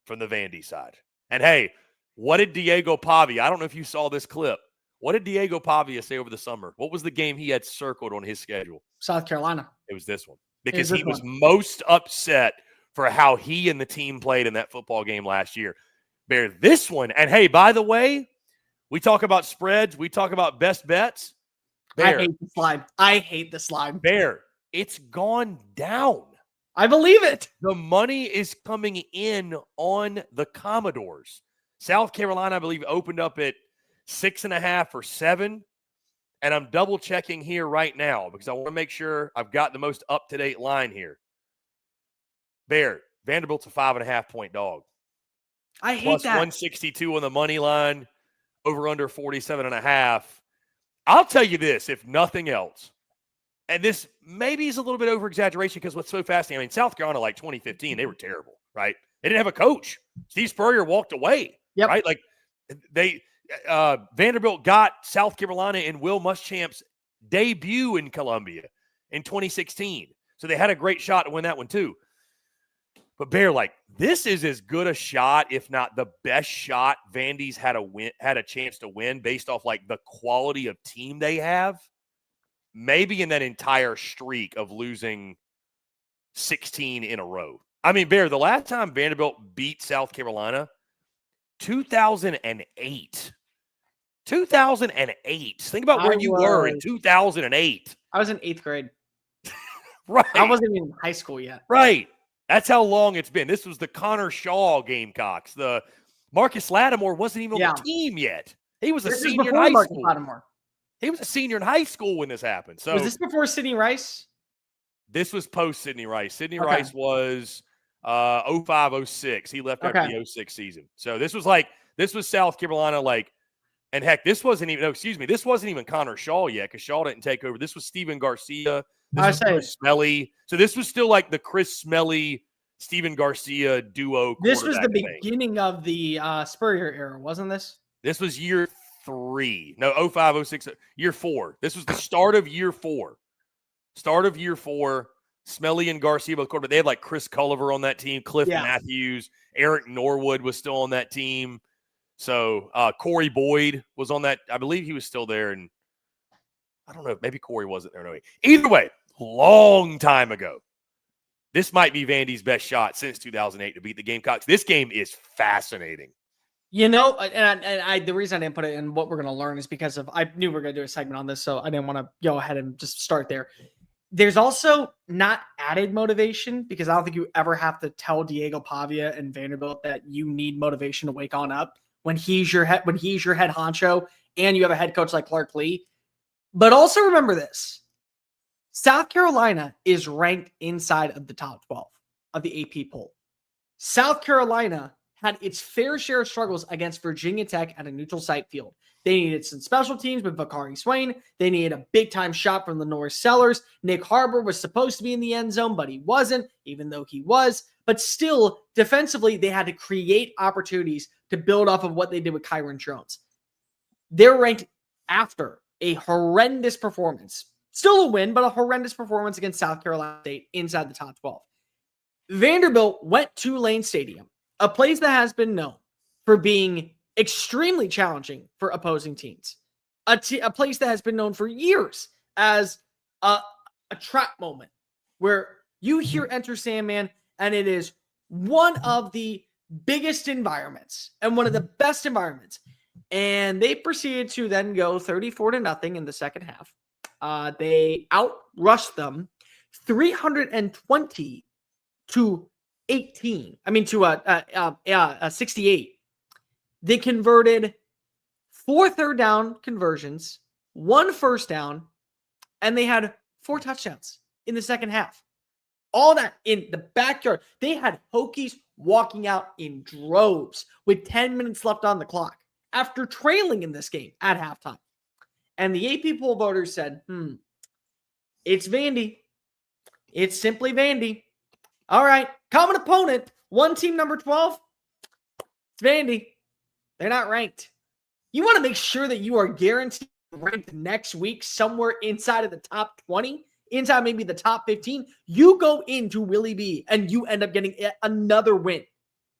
S1: from the Vandy side. And hey, what did Diego Pavia? I don't know if you saw this clip. What did Diego Pavia say over the summer? What was the game he had circled on his schedule?
S2: South Carolina.
S1: It was this one. Because he was most upset for how he and the team played in that football game last year. Bear, this one. And hey, by the way, we talk about spreads. We talk about best bets. Bear,
S2: I hate the slime. I hate the slime.
S1: Bear, it's gone down.
S2: I believe it.
S1: The money is coming in on the Commodores. South Carolina, I believe, opened up at 6.5 or 7. And I'm double checking here right now because I want to make sure I've got the most up-to-date line here. Bear, Vanderbilt's a 5.5-point dog.
S2: I hate
S1: Plus
S2: that.
S1: 162 on the money line, over under 47.5. I'll tell you this, if nothing else, and this maybe is a little bit over exaggeration because what's so fascinating, I mean, South Carolina, like 2015, they were terrible, right? They didn't have a coach. Steve Spurrier walked away, right? Like Vanderbilt got South Carolina in Will Muschamp's debut in Columbia in 2016. So they had a great shot to win that one too. But Bear, like, this is as good a shot, if not the best shot Vandy's had a chance to win based off like the quality of team they have. Maybe in that entire streak of losing 16 in a row. I mean, Bear, the last time Vanderbilt beat South Carolina, 2008. 2008. Think about where you were in 2008.
S2: I was in 8th grade.
S1: Right.
S2: I wasn't even in high school yet.
S1: Right. That's how long it's been. This was the Connor Shaw Gamecocks. The Marcus Lattimore wasn't even on the team yet. He was a senior in high school.
S2: Lattimore.
S1: He was a senior in high school when this happened. So
S2: was this before Sidney Rice?
S1: This was post Sidney Rice. Sidney Rice was 05-06. He left after the 06 season. So this was South Carolina, like, and heck, this wasn't even Connor Shaw yet because Shaw didn't take over. This was Steven Garcia. This was Chris Smelly. So this was still like the Chris Smelly, Steven Garcia duo.
S2: This was the beginning of the Spurrier era, wasn't this?
S1: This was year 3. No, 05-06, year 4. This was the start of year 4. Start of year 4. Smelly and Garcia both quarterback. They had like Chris Culliver on that team, Cliff Matthews, Eric Norwood was still on that team. So Corey Boyd was on that. I believe he was still there, and I don't know. Maybe Corey wasn't there. No, either way, long time ago. This might be Vandy's best shot since 2008 to beat the Gamecocks. This game is fascinating.
S2: You know, and the reason I didn't put it in what we're going to learn is because I knew we were going to do a segment on this, so I didn't want to go ahead and just start there. There's also not added motivation because I don't think you ever have to tell Diego Pavia and Vanderbilt that you need motivation to wake on up when he's your head honcho and you have a head coach like Clark Lee. But also remember this. South Carolina is ranked inside of the top 12 of the AP poll. South Carolina had its fair share of struggles against Virginia Tech at a neutral site field. They needed some special teams with Vakari Swain. They needed a big-time shot from the Norris Sellers. Nick Harbor was supposed to be in the end zone, but he wasn't, even though he was. But still, defensively, they had to create opportunities to build off of what they did with Kyron Jones. They're ranked after a horrendous performance. Still a win, but a horrendous performance against South Carolina State inside the top 12. Vanderbilt went to Lane Stadium, a place that has been known for being extremely challenging for opposing teams. A place that has been known for years as a trap moment where you hear Enter Sandman and it is one of the biggest environments and one of the best environments. And they proceeded to then go 34-0 in the second half. They outrushed them 320 to 18. I mean, to 68. They converted 4 third down conversions, 1 first down, and they had 4 touchdowns in the second half. All that in the backyard. They had Hokies walking out in droves with 10 minutes left on the clock after trailing in this game at halftime. And the AP poll voters said, it's Vandy. It's simply Vandy. All right, common opponent, one team number 12. It's Vandy. They're not ranked. You want to make sure that you are guaranteed ranked next week somewhere inside of the top 20, inside maybe the top 15. You go into Willie B and you end up getting another win.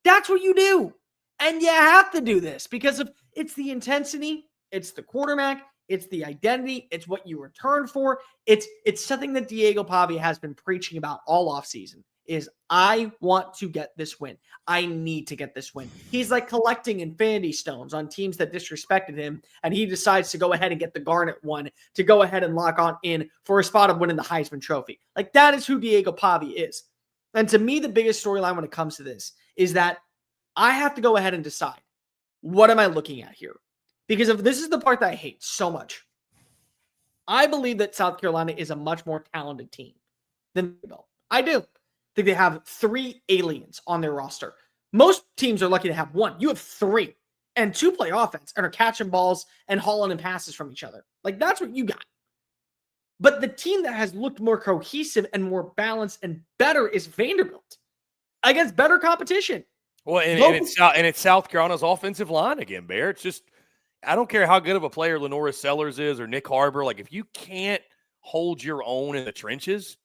S2: That's what you do. And you have to do this because of it's the intensity, it's the quarterback, it's the identity, it's what you return for. It's something that Diego Pavia has been preaching about all offseason. is I want to get this win. I need to get this win. He's like collecting infinity stones on teams that disrespected him, and he decides to go ahead and get the Garnet one to go ahead and lock on in for a spot of winning the Heisman Trophy. Like, that is who Diego Pavia is. And to me, the biggest storyline when it comes to this is that I have to go ahead and decide, what am I looking at here? Because if this is the part that I hate so much, I believe that South Carolina is a much more talented team than Vanderbilt. I do. I think they have 3 aliens on their roster. Most teams are lucky to have 1. You have 3, and 2 play offense and are catching balls and hauling in passes from each other. Like, that's what you got. But the team that has looked more cohesive and more balanced and better is Vanderbilt against better competition.
S1: Well, and it's South Carolina's offensive line again, Bear. It's just, I don't care how good of a player Lenora Sellers is or Nick Harbor. Like, if you can't hold your own in the trenches,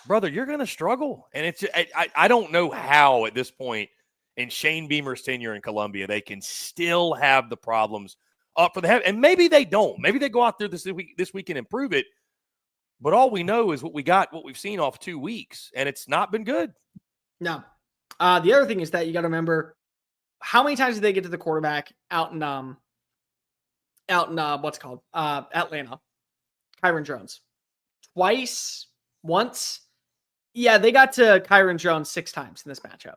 S1: brother, you're going to struggle. And it's, I don't know how at this point in Shane Beamer's tenure in Columbia, they can still have the problems up for the head. And maybe they don't. Maybe they go out there this week and improve it. But all we know is what we've seen off 2 weeks, and it's not been good.
S2: No. The other thing is that you got to remember, how many times did they get to the quarterback out in Atlanta? Kyron Jones. Twice? Once? Yeah, they got to Kyron Jones 6 times in this matchup.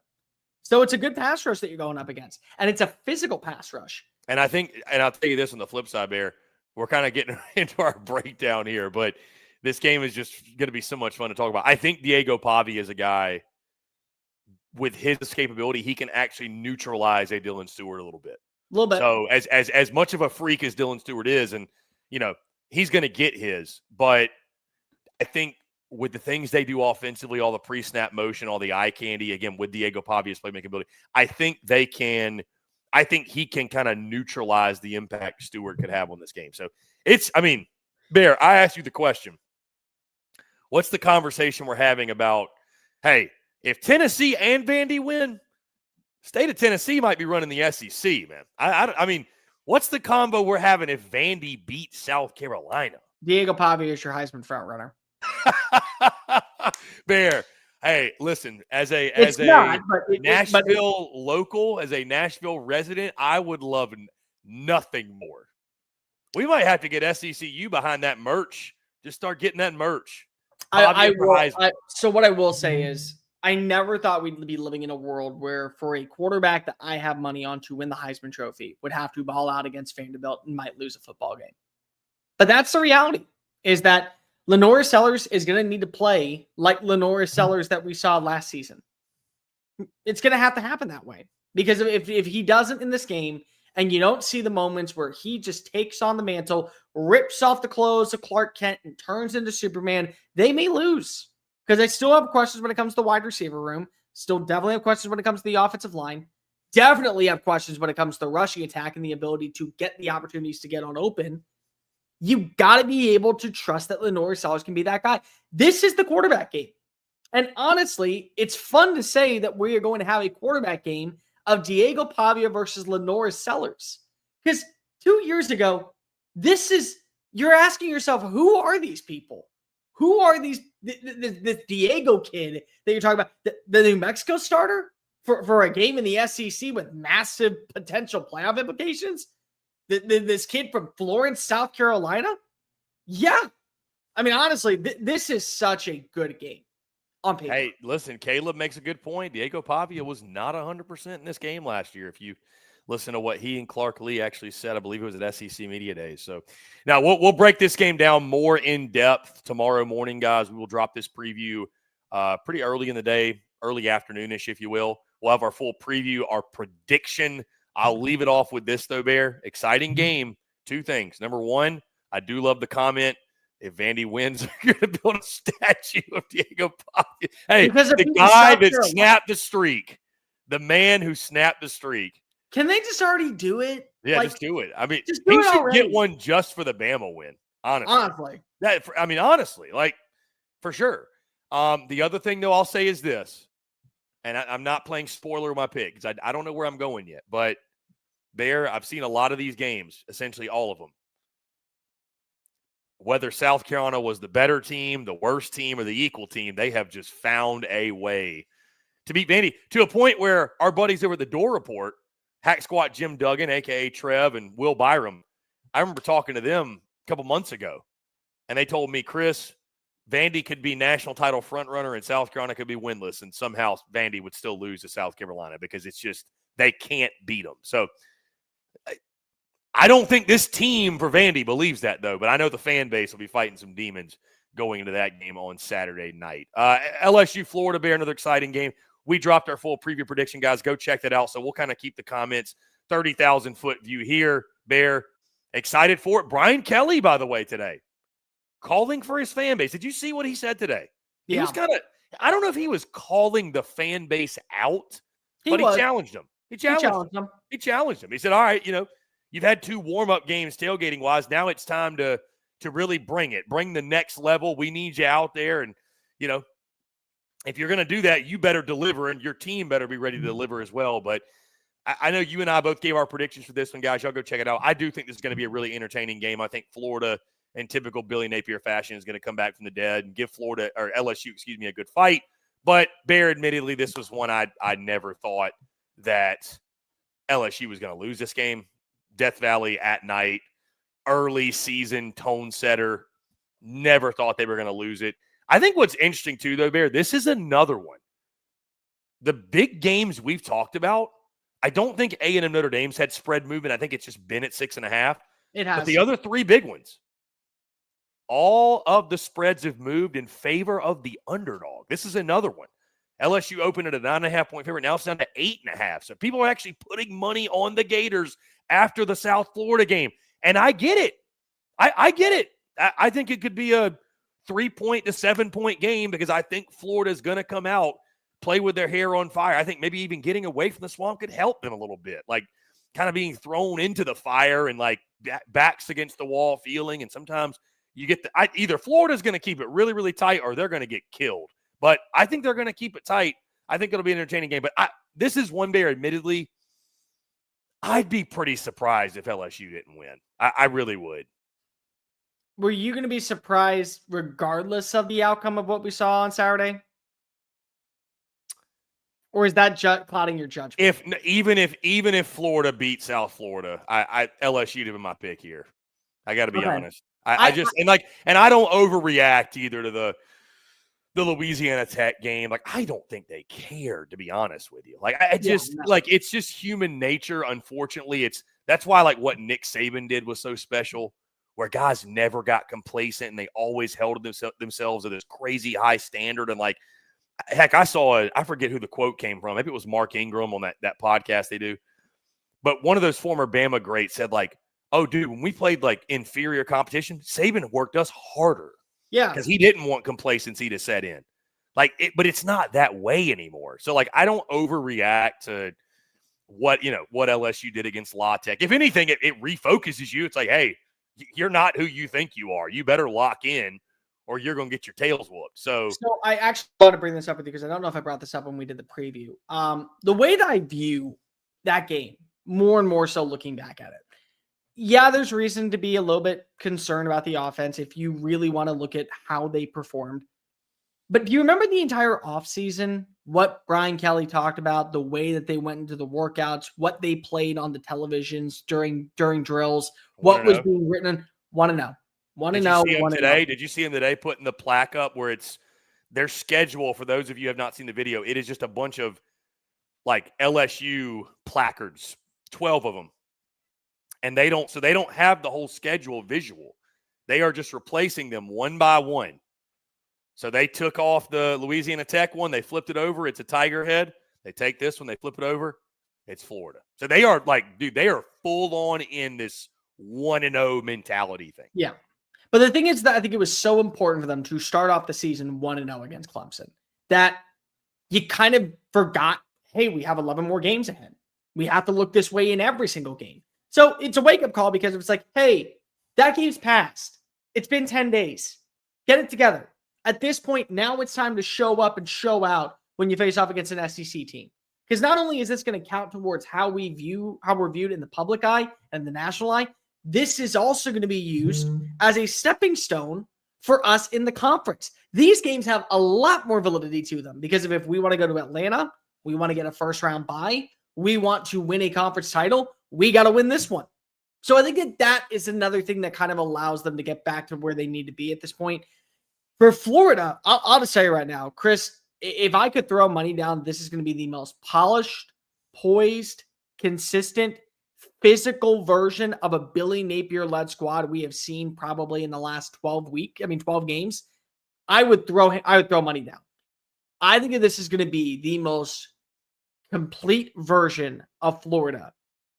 S2: So it's a good pass rush that you're going up against. And it's a physical pass rush.
S1: And I think, and I'll tell you this on the flip side, Bear, we're kind of getting into our breakdown here, but this game is just going to be so much fun to talk about. I think Diego Pavia is a guy with his capability, he can actually neutralize a Dylan Stewart a little bit.
S2: A little bit.
S1: So as much of a freak as Dylan Stewart is, and, you know, he's going to get his, but I think with the things they do offensively, all the pre-snap motion, all the eye candy, again, with Diego Pavia's playmaking ability, I think he can kind of neutralize the impact Stewart could have on this game. So Bear, I asked you the question. What's the conversation we're having about, hey, if Tennessee and Vandy win, state of Tennessee might be running the SEC, man. I mean, what's the combo we're having if Vandy beats South Carolina?
S2: Diego Pavia is your Heisman front runner.
S1: Bear, hey, listen, as a Nashville local, as a Nashville resident, I would love nothing more. We might have to get SECU behind that merch. Just start getting that merch.
S2: So what I will say is, I never thought we'd be living in a world where for a quarterback that I have money on to win the Heisman Trophy would have to ball out against Vanderbilt and might lose a football game. But that's the reality, is that Lenora Sellers is going to need to play like Lenora Sellers that we saw last season. It's going to have to happen that way, because if he doesn't in this game, and you don't see the moments where he just takes on the mantle, rips off the clothes of Clark Kent, and turns into Superman, they may lose. Because I still have questions when it comes to the wide receiver room. Still definitely have questions when it comes to the offensive line. Definitely have questions when it comes to the rushing attack and the ability to get the opportunities to get on open. You got to be able to trust that Lenora Sellers can be that guy. This is the quarterback game. And honestly, it's fun to say that we are going to have a quarterback game of Diego Pavia versus Lenora Sellers. Because 2 years ago, you're asking yourself, who are these people? Who are this Diego kid that you're talking about? The New Mexico starter for a game in the SEC with massive potential playoff implications? This kid from Florence, South Carolina? Yeah. I mean, honestly, this is such a good game on paper.
S1: Hey, listen, Caleb makes a good point. Diego Pavia was not 100% in this game last year. If you listen to what he and Clark Lee actually said, I believe it was at SEC Media Days. So now we'll break this game down more in depth tomorrow morning, guys. We will drop this preview pretty early in the day, early afternoonish, if you will. We'll have our full preview, our prediction. I'll leave it off with this, though, Bear. Exciting game. 2 things. Number 1, I do love the comment. If Vandy wins, you're going to build a statue of Diego Pavia. Hey, the guy that snapped the streak. The man who snapped the streak.
S2: Can they just already do it?
S1: Yeah, just do it. I mean, he should get one just for the Bama win, honestly. Honestly, like, for sure. The other thing, though, I'll say is this, and I'm not playing spoiler with my pick because I don't know where I'm going yet, but Bear, I've seen a lot of these games, essentially all of them. whether South Carolina was the better team, the worst team, or the equal team, they have just found a way to beat Vandy to a point where our buddies over at the Door Report, Hack Squat Jim Duggan, a.k.a. Trev, and Will Byram, I remember talking to them a couple months ago, and they told me, Chris, Vandy could be national title frontrunner and South Carolina could be winless, and somehow Vandy would still lose to South Carolina because it's just they can't beat them. So I don't think this team for Vandy believes that, though, but I know the fan base will be fighting some demons going into that game on Saturday night. LSU, Florida Bear, another exciting game. We dropped our full preview prediction, guys. Go check that out. So we'll kind of keep the comments 30,000-foot view here. Bear, excited for it. Brian Kelly, by the way, today, calling for his fan base. Did you see what he said today? He was kind of, I don't know if he was calling the fan base out, but he challenged them. He challenged them. He said, all right, you've had 2 warm-up games tailgating-wise. Now it's time to really bring it. Bring the next level. We need you out there. And, if you're going to do that, you better deliver, and your team better be ready to deliver as well. But I know you and I both gave our predictions for this one, guys. Y'all go check it out. I do think this is going to be a really entertaining game. I think Florida, in typical Billy Napier fashion, is going to come back from the dead and give LSU, a good fight. But Bear, admittedly, this was one I never thought that LSU was going to lose this game. Death Valley at night, early season tone setter. Never thought they were going to lose it. I think what's interesting too, though, Bear, this is another one. The big games we've talked about, I don't think A&M Notre Dame's had spread movement. I think it's just been at 6.5.
S2: It has.
S1: But the other 3 big ones, all of the spreads have moved in favor of the underdog. This is another one. LSU opened at a 9.5-point favorite. Now it's down to 8.5. So people are actually putting money on the Gators after the South Florida game. And I get it. I get it. I think it could be a 3-point to 7-point game because I think Florida is going to come out, play with their hair on fire. I think maybe even getting away from the Swamp could help them a little bit, like kind of being thrown into the fire and like backs against the wall feeling. And sometimes you get either Florida's going to keep it really, really tight or they're going to get killed. But I think they're going to keep it tight. I think it'll be an entertaining game. But this is one Bear, admittedly, I'd be pretty surprised if LSU didn't win. I really would.
S2: Were you going to be surprised regardless of the outcome of what we saw on Saturday? Or is that clouding your judgment?
S1: Even if Florida beat South Florida, LSU'd have been my pick here. I got to be honest. I don't overreact either to the Louisiana Tech game. Like, I don't think they care, to be honest with you. Like, it's just human nature. Unfortunately, that's why like what Nick Saban did was so special, where guys never got complacent and they always held themselves to this crazy high standard. And like, heck, I forget who the quote came from. Maybe it was Mark Ingram on that podcast they do. But one of those former Bama greats said like, oh, dude, when we played like inferior competition, Saban worked us harder.
S2: Yeah.
S1: Because he didn't want complacency to set in. But it's not that way anymore. So like, I don't overreact to what LSU did against La Tech. If anything, it refocuses you. It's like, hey, you're not who you think you are. You better lock in or you're going to get your tails whooped. So
S2: I actually want to bring this up with you because I don't know if I brought this up when we did the preview. The way that I view that game, more and more so looking back at it, yeah, there's reason to be a little bit concerned about the offense if you really want to look at how they performed. But do you remember the entire offseason, what Brian Kelly talked about, the way that they went into the workouts, what they played on the televisions during drills, what was being written? Want to know.
S1: Did you see him today putting the plaque up where it's their schedule? For those of you who have not seen the video, it is just a bunch of like LSU placards, 12 of them. And they don't have the whole schedule visual. They are just replacing them one by one. So they took off the Louisiana Tech one. They flipped it over. It's a tiger head. They take this one. They flip it over. It's Florida. So they are like, dude, they are full on in this 1-0 mentality thing.
S2: Yeah. But the thing is that I think it was so important for them to start off the season 1-0 against Clemson that you kind of forgot, hey, we have 11 more games ahead. We have to look this way in every single game. So it's a wake-up call because it's like, hey, that game's passed. It's been 10 days. Get it together. At this point, now it's time to show up and show out when you face off against an SEC team. Because not only is this going to count towards how we're viewed in the public eye and the national eye, this is also going to be used as a stepping stone for us in the conference. These games have a lot more validity to them because if we want to go to Atlanta, we want to get a first round bye, we want to win a conference title, we got to win this one. So I think that is another thing that kind of allows them to get back to where they need to be at this point. For Florida, I'll just tell you right now, Chris, if I could throw money down, this is going to be the most polished, poised, consistent, physical version of a Billy Napier-led squad we have seen probably in the last 12 games. I would throw money down. I think that this is going to be the most complete version of Florida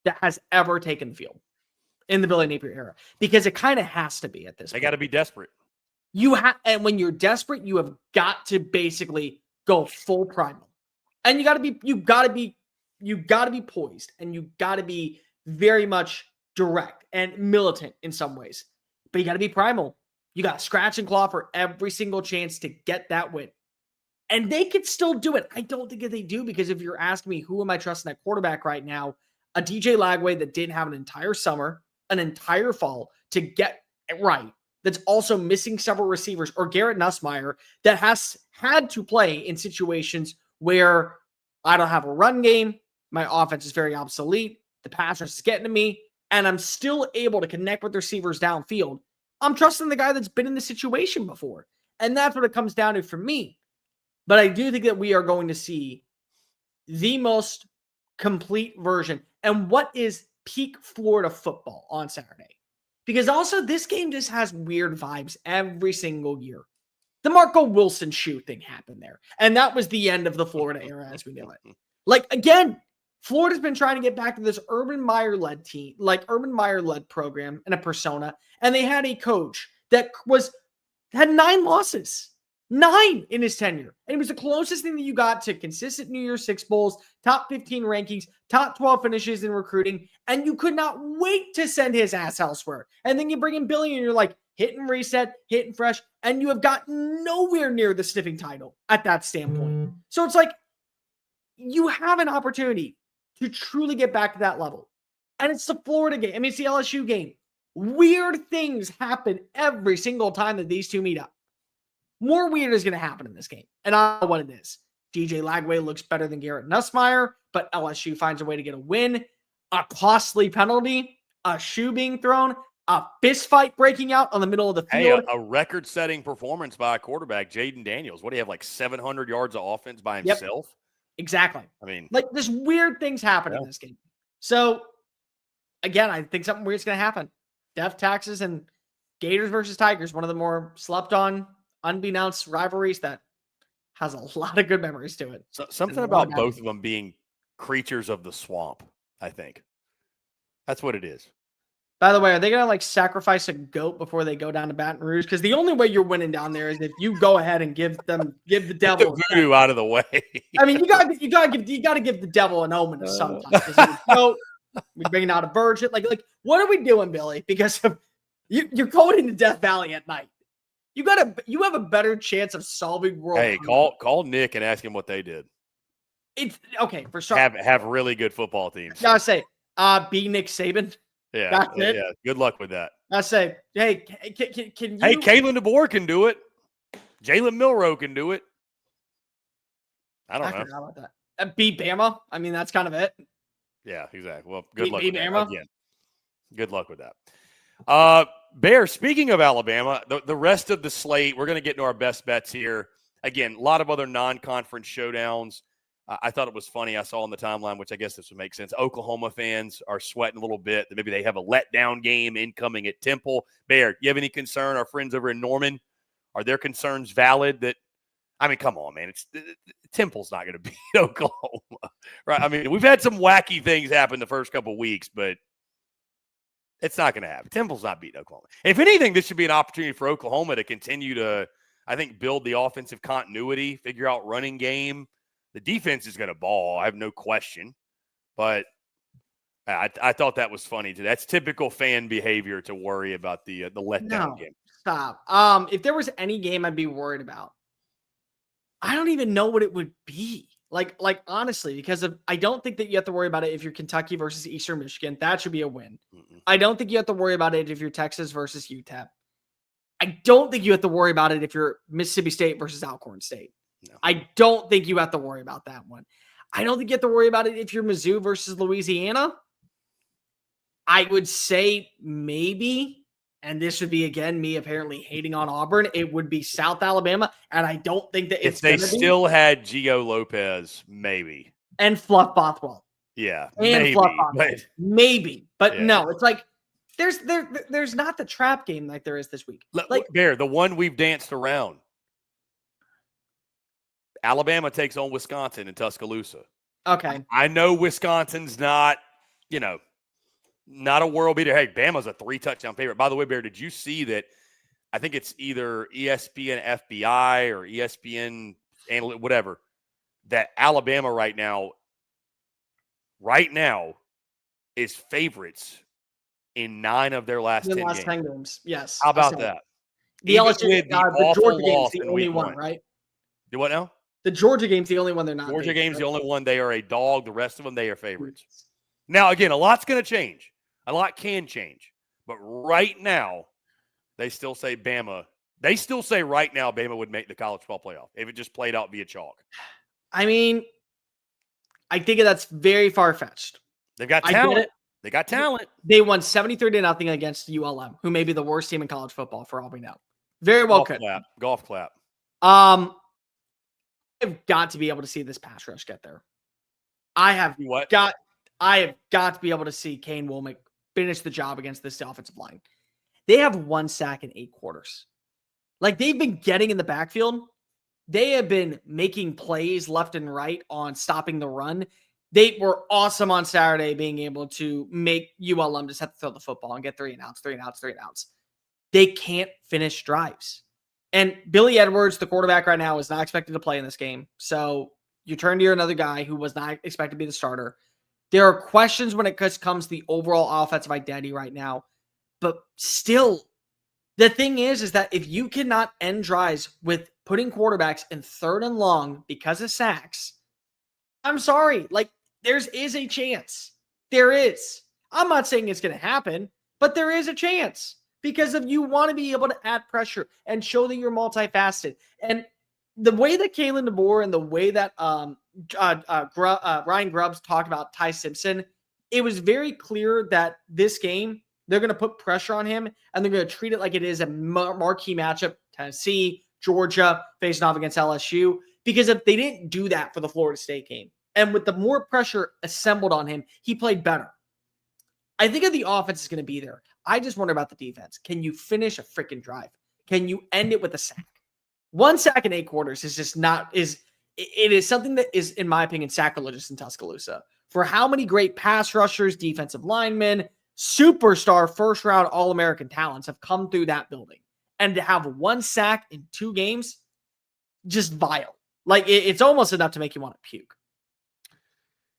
S2: that has ever taken the field in the Billy Napier era, because it kind of has to be at this point.
S1: They got to be desperate.
S2: And when you're desperate, you have got to basically go full primal. And you got to be poised, and you got to be very much direct and militant in some ways. But you got to be primal. You got to scratch and claw for every single chance to get that win. And they could still do it. I don't think that they do, because if you're asking me who am I trusting at quarterback right now, a DJ Lagway that didn't have an entire summer, an entire fall to get it right, that's also missing several receivers, or Garrett Nussmeier that has had to play in situations where I don't have a run game, my offense is very obsolete, the pass rush is getting to me, and I'm still able to connect with receivers downfield. I'm trusting the guy that's been in the situation before. And that's what it comes down to for me. But I do think that we are going to see the most complete version. And what is peak Florida football on Saturday? Because also this game just has weird vibes every single year. The Marco Wilson shoe thing happened there. And that was the end of the Florida era as we know it. Like, again, Florida's been trying to get back to this Urban Meyer-led team, like Urban Meyer-led program and a persona. And they had a coach that had 9 losses. 9 in his tenure. And it was the closest thing that you got to consistent New Year's Six Bowls, top 15 rankings, top 12 finishes in recruiting, and you could not wait to send his ass elsewhere. And then you bring in Billy and you're like, hit and reset, hit and fresh, and you have gotten nowhere near the sniffing title at that standpoint. So it's like, you have an opportunity to truly get back to that level. And it's the Florida game. I mean, it's the LSU game. Weird things happen every single time that these two meet up. More weird is going to happen in this game. And I don't know what it is. DJ Lagway looks better than Garrett Nussmeier, but LSU finds a way to get a win. A costly penalty, a shoe being thrown, a fist fight breaking out on the middle of the field.
S1: Hey, a record-setting performance by a quarterback, Jaden Daniels. What do you have, like 700 yards of offense by himself?
S2: Yep. Exactly.
S1: I mean,
S2: like, there's weird things happen in this game. So, again, I think something weird's going to happen. Death taxes and Gators versus Tigers, one of the more slept on, unbeknownst rivalries that has a lot of good memories to it.
S1: So, something about both of them being creatures of the swamp, I think. That's what it is.
S2: By the way, are they going to like sacrifice a goat before they go down to Baton Rouge? Because the only way you're winning down there is if you go ahead and give the devil
S1: the voodoo out of the way.
S2: I mean, you gotta give the devil an omen of some kind. We're bringing out a virgin. Like, what are we doing, Billy? Because you're going into Death Valley at night. You have a better chance of solving world.
S1: Hey, call Nick and ask him what they did.
S2: It's okay for sure.
S1: Have really good football teams.
S2: Gotta say, be Nick Saban.
S1: Yeah,
S2: that's it.
S1: Yeah. Good luck with that.
S2: I say, hey, can you?
S1: Hey, Kalen DeBoer can do it. Jalen Milroe can do it. I don't know.
S2: Forgot about that. Beat Bama. I mean, that's kind of it.
S1: Yeah, exactly. Well, good luck with that.
S2: Bama.
S1: Again. Good luck with that. Bear, speaking of Alabama, the rest of the slate, we're going to get into our best bets here. Again, a lot of other non-conference showdowns. I thought it was funny. I saw on the timeline, which I guess this would make sense. Oklahoma fans are sweating a little bit that maybe they have a letdown game incoming at Temple. Bear, you have any concern? Our friends over in Norman, are their concerns valid? I mean, come on, man. Temple's not going to beat Oklahoma, right? I mean, we've had some wacky things happen the first couple of weeks, but it's not going to happen. Temple's not beating Oklahoma. If anything, this should be an opportunity for Oklahoma to continue to, I think, build the offensive continuity, figure out running game. The defense is going to ball, I have no question. But I thought that was funny too. That's typical fan behavior to worry about the letdown game.
S2: Stop. If there was any game I'd be worried about, I don't even know what it would be. Like honestly, because I don't think that you have to worry about it if you're Kentucky versus Eastern Michigan. That should be a win. I don't think you have to worry about it if you're Texas versus UTEP. I don't think you have to worry about it if you're Mississippi State versus Alcorn State.
S1: No.
S2: I don't think you have to worry about that one. I don't think you have to worry about it if you're Mizzou versus Louisiana. I would say maybe, and this would be, again, me apparently hating on Auburn, it would be South Alabama, and I don't think that
S1: if they still had Gio Lopez, maybe.
S2: And Fluff Bothwell.
S1: Yeah,
S2: And
S1: maybe.
S2: Fluff Bothwell. Maybe. But
S1: Yeah.
S2: no, it's like there's not the trap game like there is this week. Like
S1: Bear, the one we've danced around. Alabama takes on Wisconsin in Tuscaloosa.
S2: Okay.
S1: I know Wisconsin's not, not a world beater. Hey, Bama's a 3-touchdown favorite. By the way, Bear, did you see that? I think it's either ESPN FBI or ESPN analytic, whatever, that Alabama right now is favorites in 9 of their last 10 games.
S2: 10 games. Yes.
S1: How about that?
S2: The
S1: Even
S2: LSU,
S1: with the
S2: the
S1: awful
S2: Georgia game's
S1: loss
S2: the
S1: in
S2: only
S1: week
S2: one,
S1: one.
S2: right?
S1: Do what now?
S2: The Georgia game's the only one they're not.
S1: Georgia game's the only one. They are a dog. The rest of them, they are favorites.
S2: Mm-hmm.
S1: Now, again, a lot's going to change. A lot can change. But right now, they still say Bama. They still say right now Bama would make the college football playoff if it just played out via chalk.
S2: I mean, I think that's very far-fetched.
S1: They've got
S2: I get
S1: talent.
S2: it.
S1: They got talent.
S2: They won 73-0 against ULM, who may be the worst team in college football for all we know. Very well could.
S1: Golf clap.
S2: I've got to be able to see this pass rush get there. I have got to be able to see Kane Woolman finish the job against this offensive line. They have 1 sack in 8 quarters. Like, they've been getting in the backfield. They have been making plays left and right on stopping the run. They were awesome on Saturday being able to make ULM just have to throw the football and get 3 and outs. They can't finish drives. And Billy Edwards, the quarterback right now, is not expected to play in this game. So you turn to your another guy who was not expected to be the starter. There are questions when it comes to the overall offensive identity right now. But still, the thing is that if you cannot end drives with putting quarterbacks in 3rd and long because of sacks, I'm sorry. Like, there is a chance. There is. I'm not saying it's going to happen, but there is a chance. Because if you want to be able to add pressure and show that you're multifaceted. And the way that Kalen DeBoer and the way that Ryan Grubbs talked about Ty Simpson, it was very clear that this game, they're going to put pressure on him and they're going to treat it like it is a marquee matchup. Tennessee, Georgia, facing off against LSU. Because if they didn't do that for the Florida State game, and with the more pressure assembled on him, he played better. I think that the offense is going to be there. I just wonder about the defense. Can you finish a freaking drive? Can you end it with a sack? 1 sack in 8 quarters is just not, it is something that is, in my opinion, sacrilegious in Tuscaloosa. For how many great pass rushers, defensive linemen, superstar first-round All-American talents have come through that building. And to have 1 sack in 2 games, just vile. Like, it's almost enough to make you want to puke.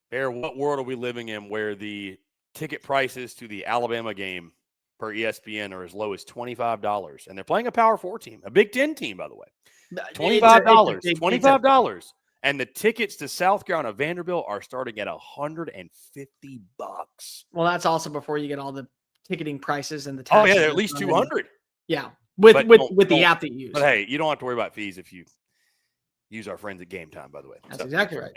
S1: Bear, what world are we living in where the ticket prices to the Alabama game per ESPN are as low as $25, and they're playing a Power 4 team, a Big Ten team, by the way. $25, and the tickets to South Carolina Vanderbilt are starting at $150.
S2: Well, that's also before you get all the ticketing prices and the taxes.
S1: Oh yeah, they're at least $200.
S2: Yeah, with the app that you use.
S1: But hey, you don't have to worry about fees if you use our friends at Game Time, by the way.
S2: That's exactly right.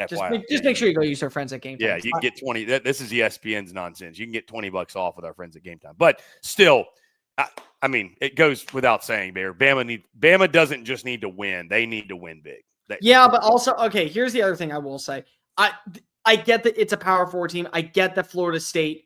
S2: Just make sure you go use our friends at Game Time.
S1: Yeah, you can get 20. This is ESPN's nonsense. You can get $20 off with our friends at Game Time. But still, I mean, it goes without saying, Bear. Bama doesn't just need to win; they need to win big.
S2: But also, okay. Here's the other thing I will say. I get that it's a Power 4 team. I get that Florida State,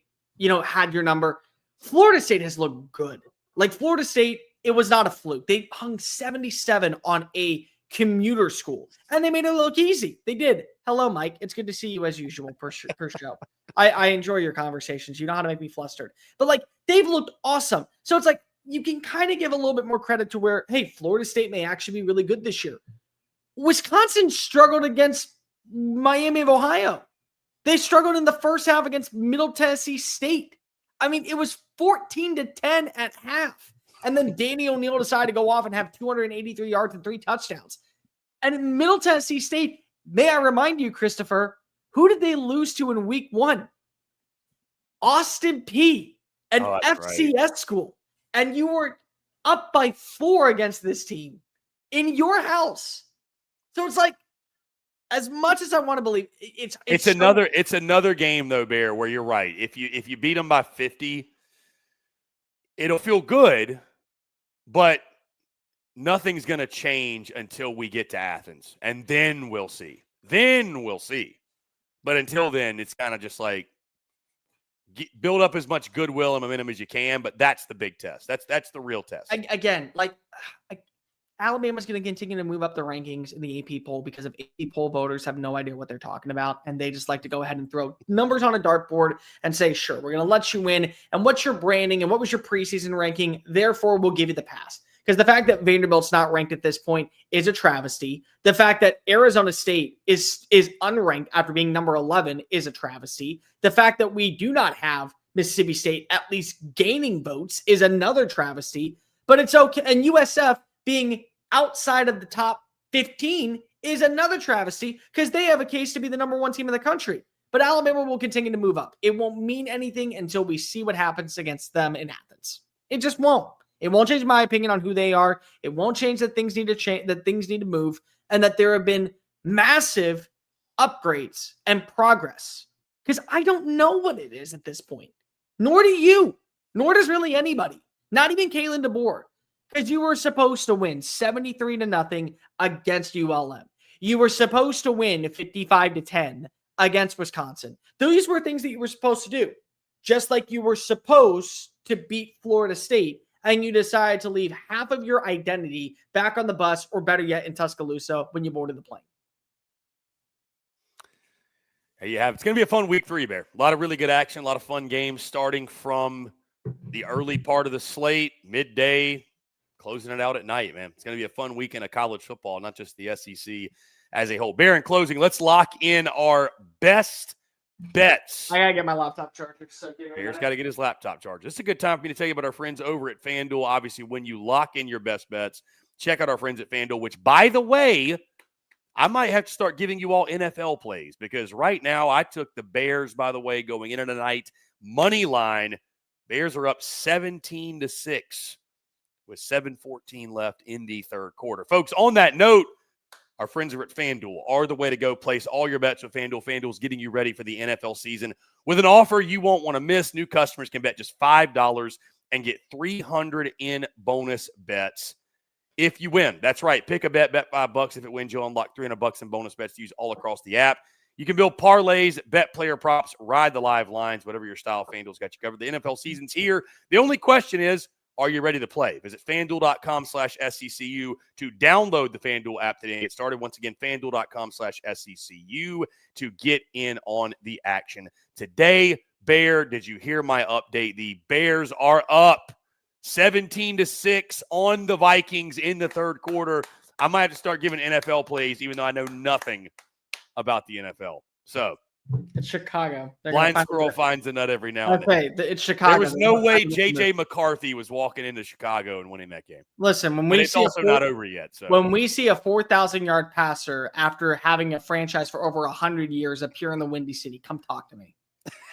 S2: had your number. Florida State has looked good. Like Florida State, it was not a fluke. They hung 77 on a commuter school, and they made it look easy. They did. Hello, Mike. It's good to see you as usual per show. I enjoy your conversations. You know how to make me flustered. But like, they've looked awesome. So it's like you can kind of give a little bit more credit to where, hey, Florida State may actually be really good this year. Wisconsin struggled against Miami of Ohio. They struggled in the first half against Middle Tennessee State. I mean, it was 14-10 at half. And then Danny O'Neal decided to go off and have 283 yards and 3 touchdowns. And in Middle Tennessee State, may I remind you, Christopher, who did they lose to in week 1? Austin P, an FCS school. And you were up by 4 against this team in your house. So it's like, as much as I want to believe, it's
S1: another game though, Bear, where you're right. If you beat them by 50, it'll feel good, but nothing's going to change until we get to Athens, and then we'll see. But until then, it's kind of just like build up as much goodwill and momentum as you can. But that's the big test. That's the real test.
S2: Again, Alabama's going to continue to move up the rankings in the AP poll because of AP poll voters have no idea what they're talking about. And they just like to go ahead and throw numbers on a dartboard and say, sure, we're going to let you win. And what's your branding and what was your preseason ranking? Therefore, we'll give you the pass. Because the fact that Vanderbilt's not ranked at this point is a travesty. The fact that Arizona State is unranked after being number 11 is a travesty. The fact that we do not have Mississippi State at least gaining votes is another travesty. But it's okay. And USF being outside of the top 15 is another travesty because they have a case to be the number 1 team in the country. But Alabama will continue to move up. It won't mean anything until we see what happens against them in Athens. It just won't. It won't change my opinion on who they are. It won't change that things need to change, that things need to move, and that there have been massive upgrades and progress. Because I don't know what it is at this point. Nor do you. Nor does really anybody. Not even Kalen DeBoer. Because you were supposed to win 73-0 against ULM. You were supposed to win 55-10 against Wisconsin. These were things that you were supposed to do. Just like you were supposed to beat Florida State, and you decided to leave half of your identity back on the bus, or better yet, in Tuscaloosa when you boarded the plane.
S1: There you have it. It's going to be a fun week 3, Bear. A lot of really good action, a lot of fun games starting from the early part of the slate, midday, closing it out at night, man. It's going to be a fun weekend of college football, not just the SEC as a whole. Bear, in closing, let's lock in our best bets.
S2: I got to get my laptop charged. So
S1: Bear's got to get his laptop charged. This is a good time for me to tell you about our friends over at FanDuel. Obviously, when you lock in your best bets, check out our friends at FanDuel, which, by the way, I might have to start giving you all NFL plays because right now I took the Bears, by the way, going into tonight. Money line. Bears are up 17-6 with 7:14 left in the third quarter. Folks, on that note, our friends over at FanDuel are the way to go. Place all your bets with FanDuel. FanDuel is getting you ready for the NFL season with an offer you won't want to miss. New customers can bet just $5 and get $300 in bonus bets if you win. That's right. Pick a bet, bet $5. If it wins, you'll unlock $300 in bonus bets to use all across the app. You can build parlays, bet player props, ride the live lines, whatever your style. FanDuel's got you covered. The NFL season's here. The only question is, are you ready to play? Visit FanDuel.com/SECU to download the FanDuel app today and get started. Once again, FanDuel.com/SECU to get in on the action today. Bear, did you hear my update? The Bears are up 17-6 on the Vikings in the third quarter. I might have to start giving NFL plays, even though I know nothing about the NFL. So
S2: it's Chicago.
S1: Blind squirrel finds a nut every now and then.
S2: Okay, it's Chicago.
S1: There was no way J.J. McCarthy was walking into Chicago and winning that game.
S2: Listen,
S1: it's also not over yet. So
S2: when we see a 4,000-yard passer after having a franchise for over 100 years appear in the Windy City, come talk to me.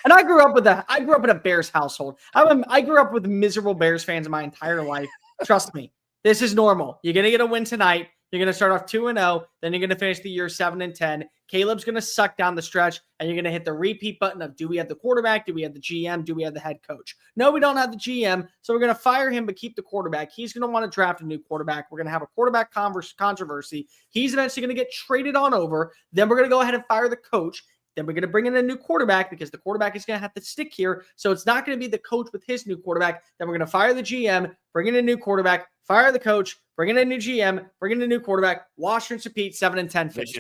S2: And I grew up in a Bears household. I grew up with miserable Bears fans my entire life. Trust me, this is normal. You're gonna get a win tonight. You're going to start off 2-0. Then you're going to finish the year 7-10. Caleb's going to suck down the stretch, and you're going to hit the repeat button of, do we have the quarterback? Do we have the GM? Do we have the head coach? No, we don't have the GM, so we're going to fire him but keep the quarterback. He's going to want to draft a new quarterback. We're going to have a quarterback controversy. He's eventually going to get traded on over. Then we're going to go ahead and fire the coach. Then we're going to bring in a new quarterback because the quarterback is going to have to stick here. So it's not going to be the coach with his new quarterback. Then we're going to fire the GM, bring in a new quarterback, fire the coach, bring in a new GM, bring in a new quarterback, wash and repeat, 7-10 finish.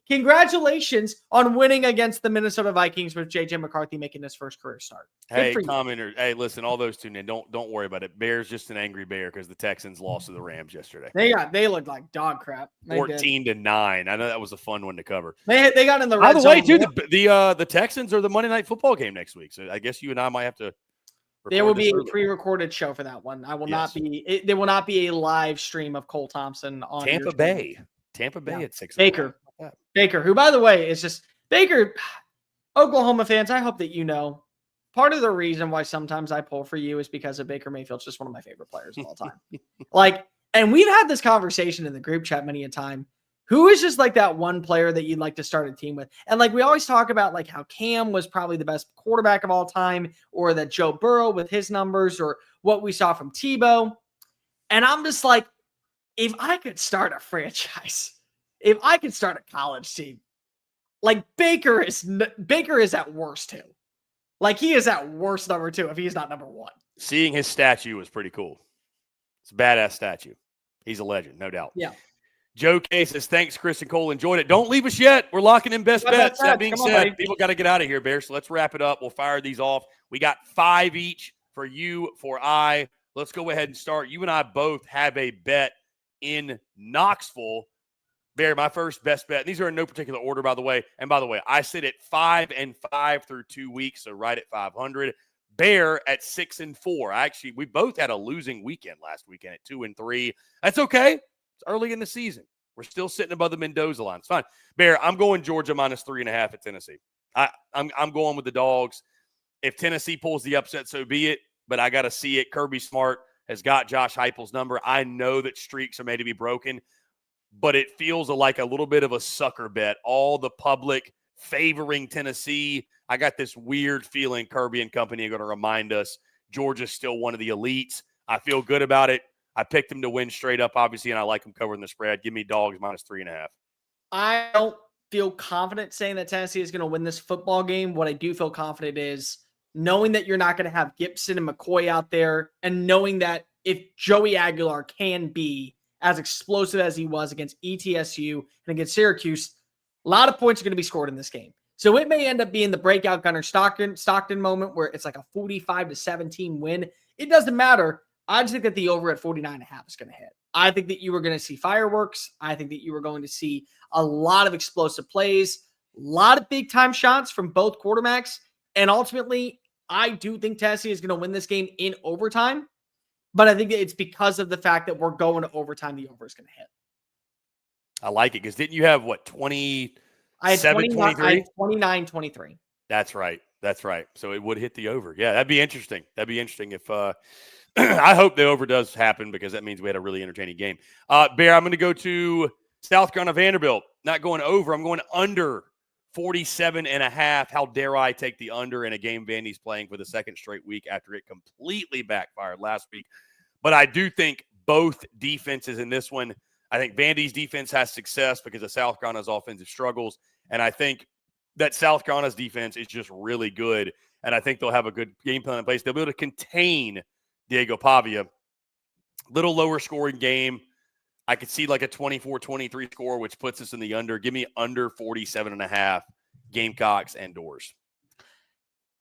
S2: Congratulations on winning against the Minnesota Vikings with J.J. McCarthy making his first career start.
S1: Hey, commenter. Hey, listen, all those tuned in, don't worry about it. Bear's just an angry bear because the Texans lost to the Rams yesterday.
S2: They looked like dog crap.
S1: 14-9. I know that was a fun one to cover.
S2: They got in the red
S1: zone. By the way, too, the Texans are the Monday Night Football game next week. So I guess you and I might have to.
S2: There will be a pre-recorded show for that one. I will not be. There will not be a live stream of Cole Thompson on
S1: Tampa Bay. Tampa Bay at 6.
S2: Baker. Baker, who, by the way, is just Baker. Oklahoma fans, I hope that you know, part of the reason why sometimes I pull for you is because of Baker Mayfield's just one of my favorite players of all time. And we've had this conversation in the group chat many a time. Who is just like that one player that you'd like to start a team with? And like we always talk about like how Cam was probably the best quarterback of all time, or that Joe Burrow with his numbers, or what we saw from Tebow. And I'm just like, if I could start a franchise, if I could start a college team, like Baker is at worst 2. Like he is at worst number 2 if he's not number 1.
S1: Seeing his statue was pretty cool. It's a badass statue. He's a legend, no doubt.
S2: Yeah.
S1: Joe K says, thanks, Chris and Cole. Enjoyed it. Don't leave us yet. We're locking in best bets. That being said, people got to get out of here, Bear. So let's wrap it up. We'll fire these off. We got 5 each for you, for I. Let's go ahead and start. You and I both have a bet in Knoxville. Bear, my first best bet. These are in no particular order, by the way. And by the way, I sit at 5-5 through 2 weeks, so right at 500. Bear at 6-4. We both had a losing weekend last weekend at 2-3. That's okay. It's early in the season. We're still sitting above the Mendoza line. It's fine. Bear, I'm going Georgia minus 3.5 at Tennessee. I'm going with the dogs. If Tennessee pulls the upset, so be it. But I got to see it. Kirby Smart has got Josh Heupel's number. I know that streaks are made to be broken, but it feels like a little bit of a sucker bet. All the public favoring Tennessee. I got this weird feeling Kirby and company are going to remind us Georgia's still one of the elites. I feel good about it. I picked them to win straight up, obviously, and I like them covering the spread. Give me dogs minus 3.5.
S2: I don't feel confident saying that Tennessee is going to win this football game. What I do feel confident is knowing that you're not going to have Gibson and McCoy out there, and knowing that if Joey Aguilar can be as explosive as he was against ETSU and against Syracuse, a lot of points are going to be scored in this game. So it may end up being the breakout Gunnar Stockton moment where it's like a 45-17 win. It doesn't matter. I just think that the over at 49.5 is going to hit. I think that you were going to see fireworks. I think that you were going to see a lot of explosive plays, a lot of big-time shots from both quarterbacks. And ultimately, I do think Tennessee is going to win this game in overtime. But I think that it's because of the fact that we're going to overtime, the over is going to hit.
S1: I like it because didn't you have, 27, 23?
S2: I had 29, 23.
S1: That's right. So it would hit the over. Yeah, that'd be interesting. If I hope the over does happen because that means we had a really entertaining game. Bear, I'm going to go to South Carolina Vanderbilt. Not going over. I'm going under 47.5. How dare I take the under in a game Vandy's playing for the second straight week after it completely backfired last week. But I do think both defenses in this one, I think Vandy's defense has success because of South Carolina's offensive struggles. And I think that South Carolina's defense is just really good. And I think they'll have a good game plan in place. They'll be able to contain Diego Pavia. Little lower scoring game. I could see like a 24-23 score, which puts us in the under. Give me under 47.5 Gamecocks and Doors.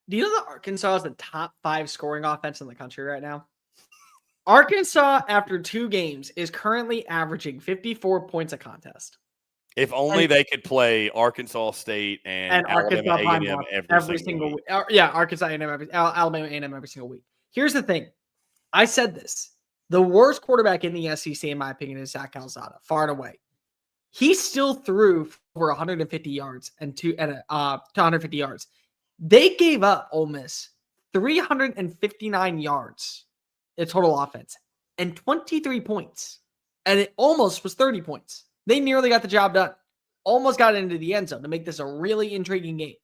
S2: Do you know that Arkansas is the top 5 scoring offense in the country right now? Arkansas, after 2 games, is currently averaging 54 points a contest.
S1: If only they could play Arkansas State and
S2: Arkansas
S1: A&M every single week.
S2: Yeah, Arkansas A&M, Alabama A&M every single week. Here's the thing. I said this. The worst quarterback in the SEC, in my opinion, is Zach Calzada, far and away. He still threw over 150 yards and 250 yards. They gave up Ole Miss 359 yards in total offense and 23 points. And it almost was 30 points. They nearly got the job done. Almost got into the end zone to make this a really intriguing game.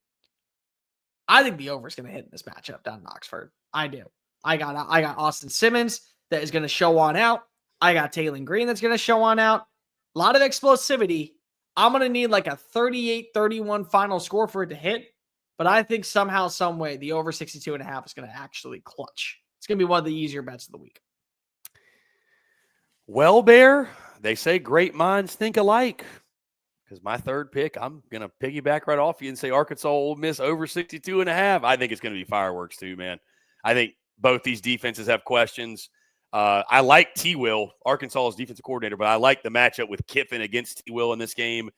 S2: I think the over is going to hit in this matchup down in Oxford. I do. I got Austin Simmons that is going to show on out. I got Taylen Green that's going to show on out. A lot of explosivity. I'm going to need like a 38-31 final score for it to hit. But I think somehow, some way, the over 62.5 is going to actually clutch. It's going to be one of the easier bets of the week.
S1: Well, Bear, they say great minds think alike. Because my third pick, I'm going to piggyback right off you and say Arkansas Ole Miss over 62.5. I think it's going to be fireworks too, man. I think both these defenses have questions. I like T-Will, Arkansas's defensive coordinator, but I like the matchup with Kiffin against T-Will in this game.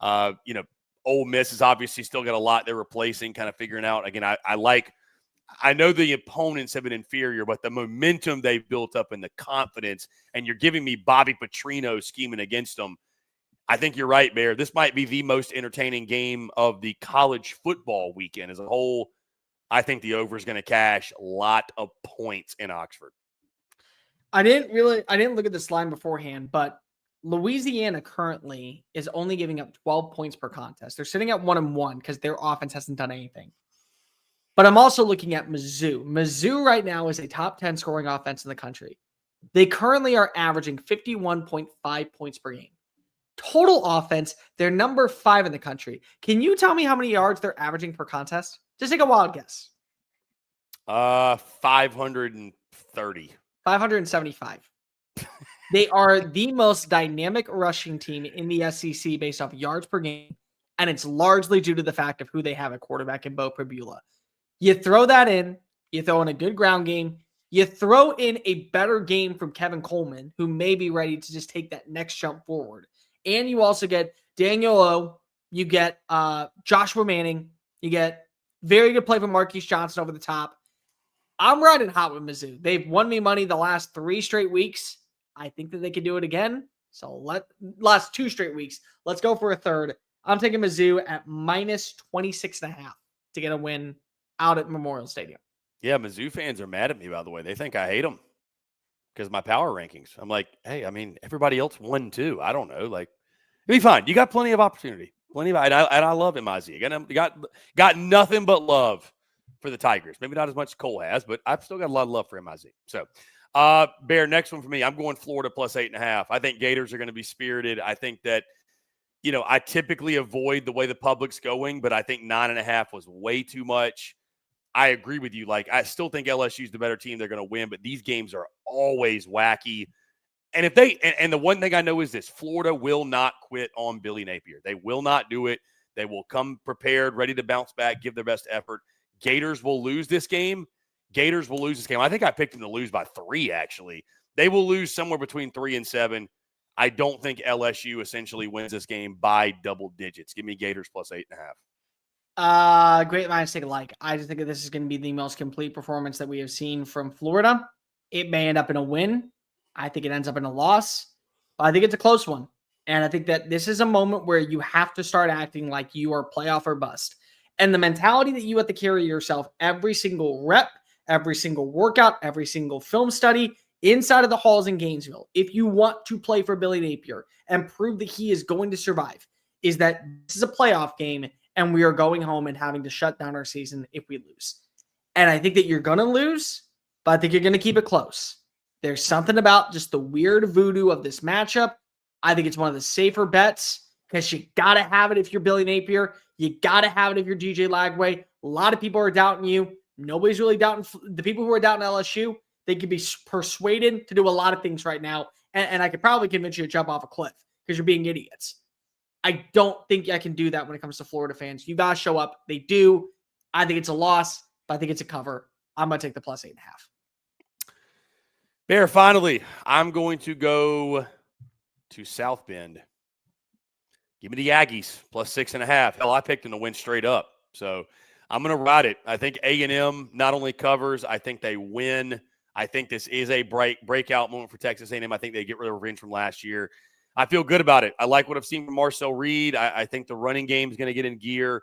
S1: Ole Miss has obviously still got a lot they're replacing, kind of figuring out. Again, I know the opponents have been inferior, but the momentum they've built up and the confidence, and you're giving me Bobby Petrino scheming against them. I think you're right, Bear. This might be the most entertaining game of the college football weekend as a whole. I think the over is going to cash a lot of points in Oxford.
S2: I didn't look at this line beforehand, but Louisiana currently is only giving up 12 points per contest. They're sitting at 1-1 because their offense hasn't done anything. But I'm also looking at Mizzou. Mizzou right now is a top 10 scoring offense in the country. They currently are averaging 51.5 points per game. Total offense, they're number 5 in the country. Can you tell me how many yards they're averaging per contest? Just take a wild guess.
S1: 530.
S2: 575. They are the most dynamic rushing team in the SEC based off yards per game, and it's largely due to the fact of who they have at quarterback in Bo Pribula. You throw that in, you throw in a good ground game, you throw in a better game from Kevin Coleman, who may be ready to just take that next jump forward. And you also get Daniel O, you get Joshua Manning, you get very good play from Marquise Johnson over the top. I'm riding hot with Mizzou. They've won me money the last 3 straight weeks. I think that they can do it again. So last 2 straight weeks. Let's go for a third. I'm taking Mizzou at minus 26.5 to get a win out at Memorial Stadium.
S1: Yeah, Mizzou fans are mad at me, by the way. They think I hate them because my power rankings. I'm like, hey, I mean, everybody else won too. I don't know. Like, it'll be fine. You got plenty of opportunity. Plenty of, and I love MIZ. Got nothing but love for the Tigers. Maybe not as much as Cole has, but I've still got a lot of love for MIZ. So, Bear, next one for me. I'm going Florida plus 8.5. I think Gators are going to be spirited. I think that, I typically avoid the way the public's going, but I think 9.5 was way too much. I agree with you. Like, I still think LSU's the better team. They're going to win, but these games are always wacky. And if they, and the one thing I know is this: Florida will not quit on Billy Napier. They will not do it. They will come prepared, ready to bounce back, give their best effort. Gators will lose this game. I think I picked them to lose by 3, actually. They will lose somewhere between 3 and 7. I don't think LSU essentially wins this game by double digits. Give me Gators plus 8.5.
S2: Great minds take alike. I just think that this is going to be the most complete performance that we have seen from Florida. It may end up in a win. I think it ends up in a loss. But I think it's a close one. And I think that this is a moment where you have to start acting like you are playoff or bust. And the mentality that you have to carry yourself every single rep, every single workout, every single film study inside of the halls in Gainesville, if you want to play for Billy Napier and prove that he is going to survive, is that this is a playoff game and we are going home and having to shut down our season if we lose. And I think that you're going to lose, but I think you're going to keep it close. There's something about just the weird voodoo of this matchup. I think it's one of the safer bets because you got to have it if you're Billy Napier. You got to have it if you're DJ Lagway. A lot of people are doubting you. Nobody's really doubting the people who are doubting LSU. They could be persuaded to do a lot of things right now. And I could probably convince you to jump off a cliff because you're being idiots. I don't think I can do that when it comes to Florida fans. You got to show up. They do. I think it's a loss, but I think it's a cover. I'm going to take the plus 8.5.
S1: Bear, finally, I'm going to go to South Bend. Give me the Aggies plus 6.5. Hell, I picked them to win straight up. So I'm going to ride it. I think A&M not only covers, I think they win. I think this is a breakout moment for Texas A&M. I think they get rid of revenge from last year. I feel good about it. I like what I've seen from Marcel Reed. I think the running game is going to get in gear.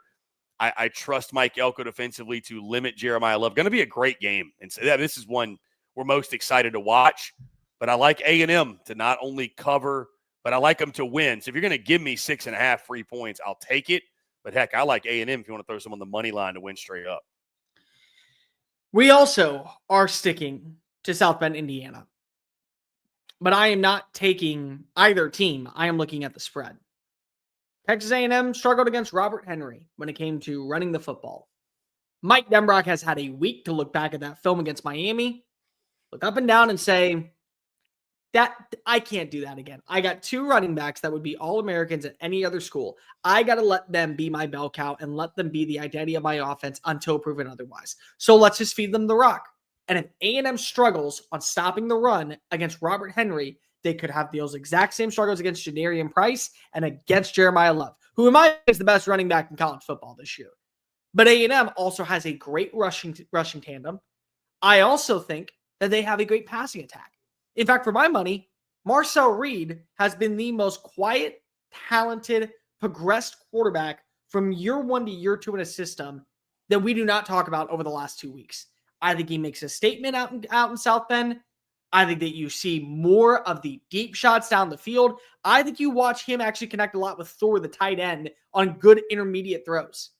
S1: I trust Mike Elko defensively to limit Jeremiah Love. Going to be a great game. And so this is one we're most excited to watch. But I like A&M to not only cover, but I like them to win. So if you're going to give me 6.5 free points, I'll take it. But heck, I like A&M if you want to throw some on the money line to win straight up.
S2: We also are sticking to South Bend, Indiana. But I am not taking either team. I am looking at the spread. Texas A&M struggled against Robert Henry when it came to running the football. Mike Denbrock has had a week to look back at that film against Miami, look up and down and say, that I can't do that again. I got 2 running backs that would be All-Americans at any other school. I got to let them be my bell cow and let them be the identity of my offense until proven otherwise. So let's just feed them the rock. And if A&M struggles on stopping the run against Robert Henry, they could have those exact same struggles against Jadarian Price and against Jeremiah Love, who in my opinion is the best running back in college football this year. But A&M also has a great rushing tandem. I also think that they have a great passing attack. In fact, for my money, Marcel Reed has been the most quiet, talented, progressed quarterback from year 1 to year 2 in a system that we do not talk about over the last 2 weeks. I think he makes a statement out in South Bend. I think that you see more of the deep shots down the field. I think you watch him actually connect a lot with Thor, the tight end, on good intermediate throws.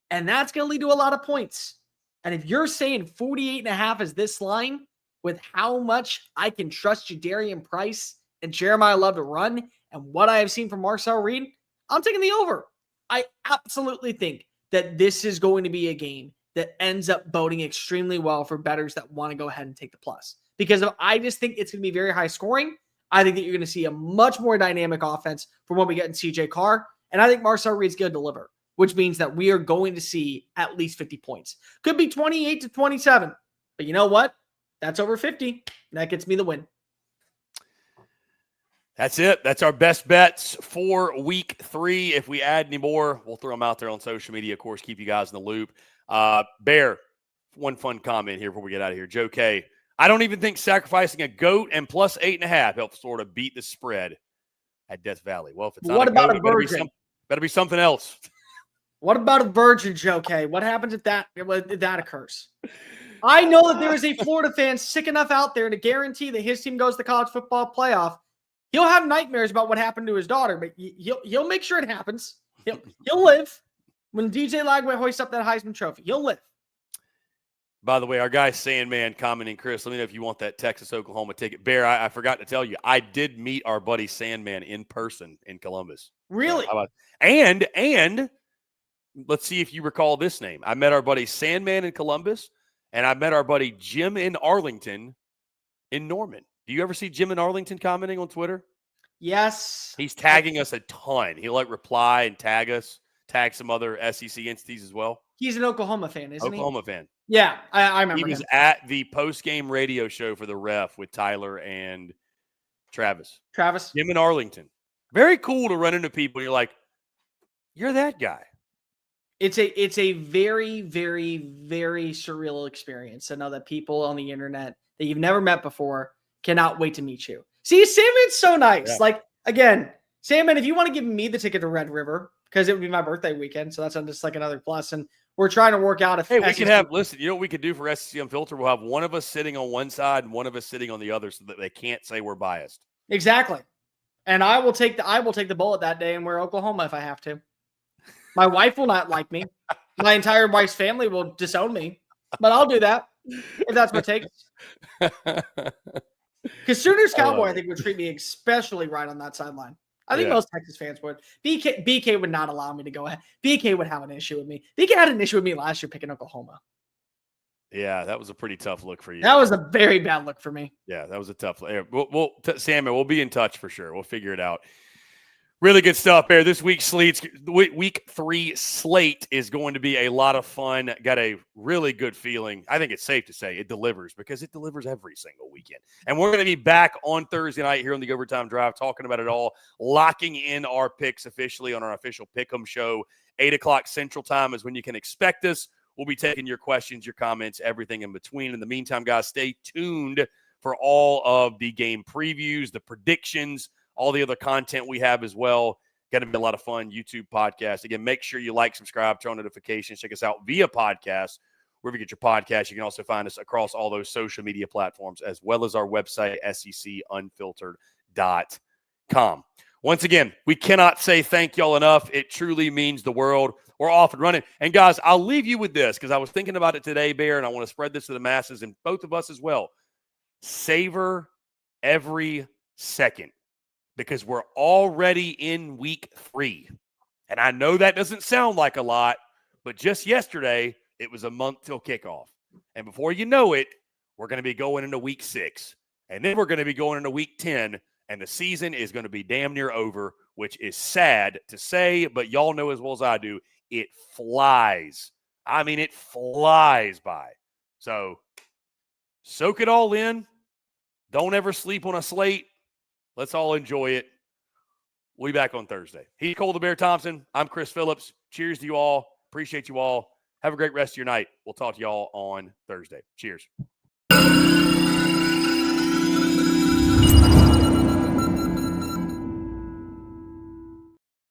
S2: And that's going to lead to a lot of points. And if you're saying 48.5 is this line with how much I can trust Jadarian Price and Jeremiah Love to run and what I have seen from Marcel Reed, I'm taking the over. I absolutely think that this is going to be a game that ends up boding extremely well for bettors that want to go ahead and take the plus. Because I just think it's going to be very high scoring. I think that you're going to see a much more dynamic offense from what we get in CJ Carr. And I think Marcel Reed's going to deliver, which means that we are going to see at least 50 points. Could be 28 to 27. But you know what? That's over 50. That gets me the win.
S1: That's it. That's our best bets for week 3. If we add any more, we'll throw them out there on social media. Of course, keep you guys in the loop. Bear, one fun comment here before we get out of here. Joe K, I don't even think sacrificing a goat and plus 8.5 helps sort of beat the spread at Death Valley. Well, if it's not a goat, it better be something else.
S2: What about a virgin, Joe K? What happens if that occurs? I know that there is a Florida fan sick enough out there to guarantee that his team goes to the college football playoff. He'll have nightmares about what happened to his daughter, but he'll make sure it happens. He'll live. When DJ Lagway hoists up that Heisman Trophy, he'll live.
S1: By the way, our guy Sandman commenting, Chris, let me know if you want that Texas-Oklahoma ticket. Bear, I forgot to tell you, I did meet our buddy Sandman in person in Columbus.
S2: Really?
S1: And let's see if you recall this name. I met our buddy Sandman in Columbus, and I met our buddy Jim in Arlington in Norman. Do you ever see Jim in Arlington commenting on Twitter?
S2: Yes.
S1: He's tagging us a ton. He'll reply and tag us, tag some other SEC entities as well.
S2: He's an Oklahoma fan, isn't he?
S1: Oklahoma fan.
S2: Yeah, I remember.
S1: He was at the post-game radio show for the Ref with Tyler and Travis. Jim in Arlington. Very cool to run into people. You're like, you're that guy.
S2: It's a very, very, very surreal experience to know that people on the internet that you've never met before cannot wait to meet you. See, Sandman's so nice. Yeah. Like, again, Sandman, if you want to give me the ticket to Red River, because it would be my birthday weekend, so that's just like another plus. And we're trying to work out if
S1: we can have, listen, you know what we could do for SEC Unfiltered? We'll have one of us sitting on one side and one of us sitting on the other so that they can't say we're biased.
S2: Exactly. And I will take the bullet that day and wear Oklahoma if I have to. My wife will not like me. My entire wife's family will disown me. But I'll do that if that's what it takes. Because Sooners Cowboy, I think, would treat me especially right on that sideline. I think most Texas fans would. BK would not allow me to go ahead. BK would have an issue with me. BK had an issue with me last year picking Oklahoma.
S1: Yeah, that was a pretty tough look for you.
S2: That was a very bad look for me.
S1: Yeah, that was a tough look. Salmon, we'll be in touch for sure. We'll figure it out. Really good stuff there. This week's week 3 slate is going to be a lot of fun. Got a really good feeling. I think it's safe to say it delivers because it delivers every single weekend. And we're going to be back on Thursday night here on the Overtime Drive talking about it all, locking in our picks officially on our official Pick'em show. 8 o'clock Central Time is when you can expect us. We'll be taking your questions, your comments, everything in between. In the meantime, guys, stay tuned for all of the game previews, the predictions, all the other content we have as well. Going to be a lot of fun. YouTube podcast. Again, make sure you like, subscribe, turn on notifications. Check us out via podcast. Wherever you get your podcast, you can also find us across all those social media platforms as well as our website, secunfiltered.com. Once again, we cannot say thank y'all enough. It truly means the world. We're off and running. And, guys, I'll leave you with this because I was thinking about it today, Bear, and I want to spread this to the masses and both of us as well. Savor every second. Because we're already in week 3. And I know that doesn't sound like a lot, but just yesterday, it was a month till kickoff. And before you know it, we're going to be going into week 6. And then we're going to be going into week 10, and the season is going to be damn near over, which is sad to say, but y'all know as well as I do, it flies. I mean, it flies by. So soak it all in. Don't ever sleep on a slate. Let's all enjoy it. We'll be back on Thursday. He's Cole the Bear Thompson. I'm Chris Phillips. Cheers to you all. Appreciate you all. Have a great rest of your night. We'll talk to you all on Thursday. Cheers.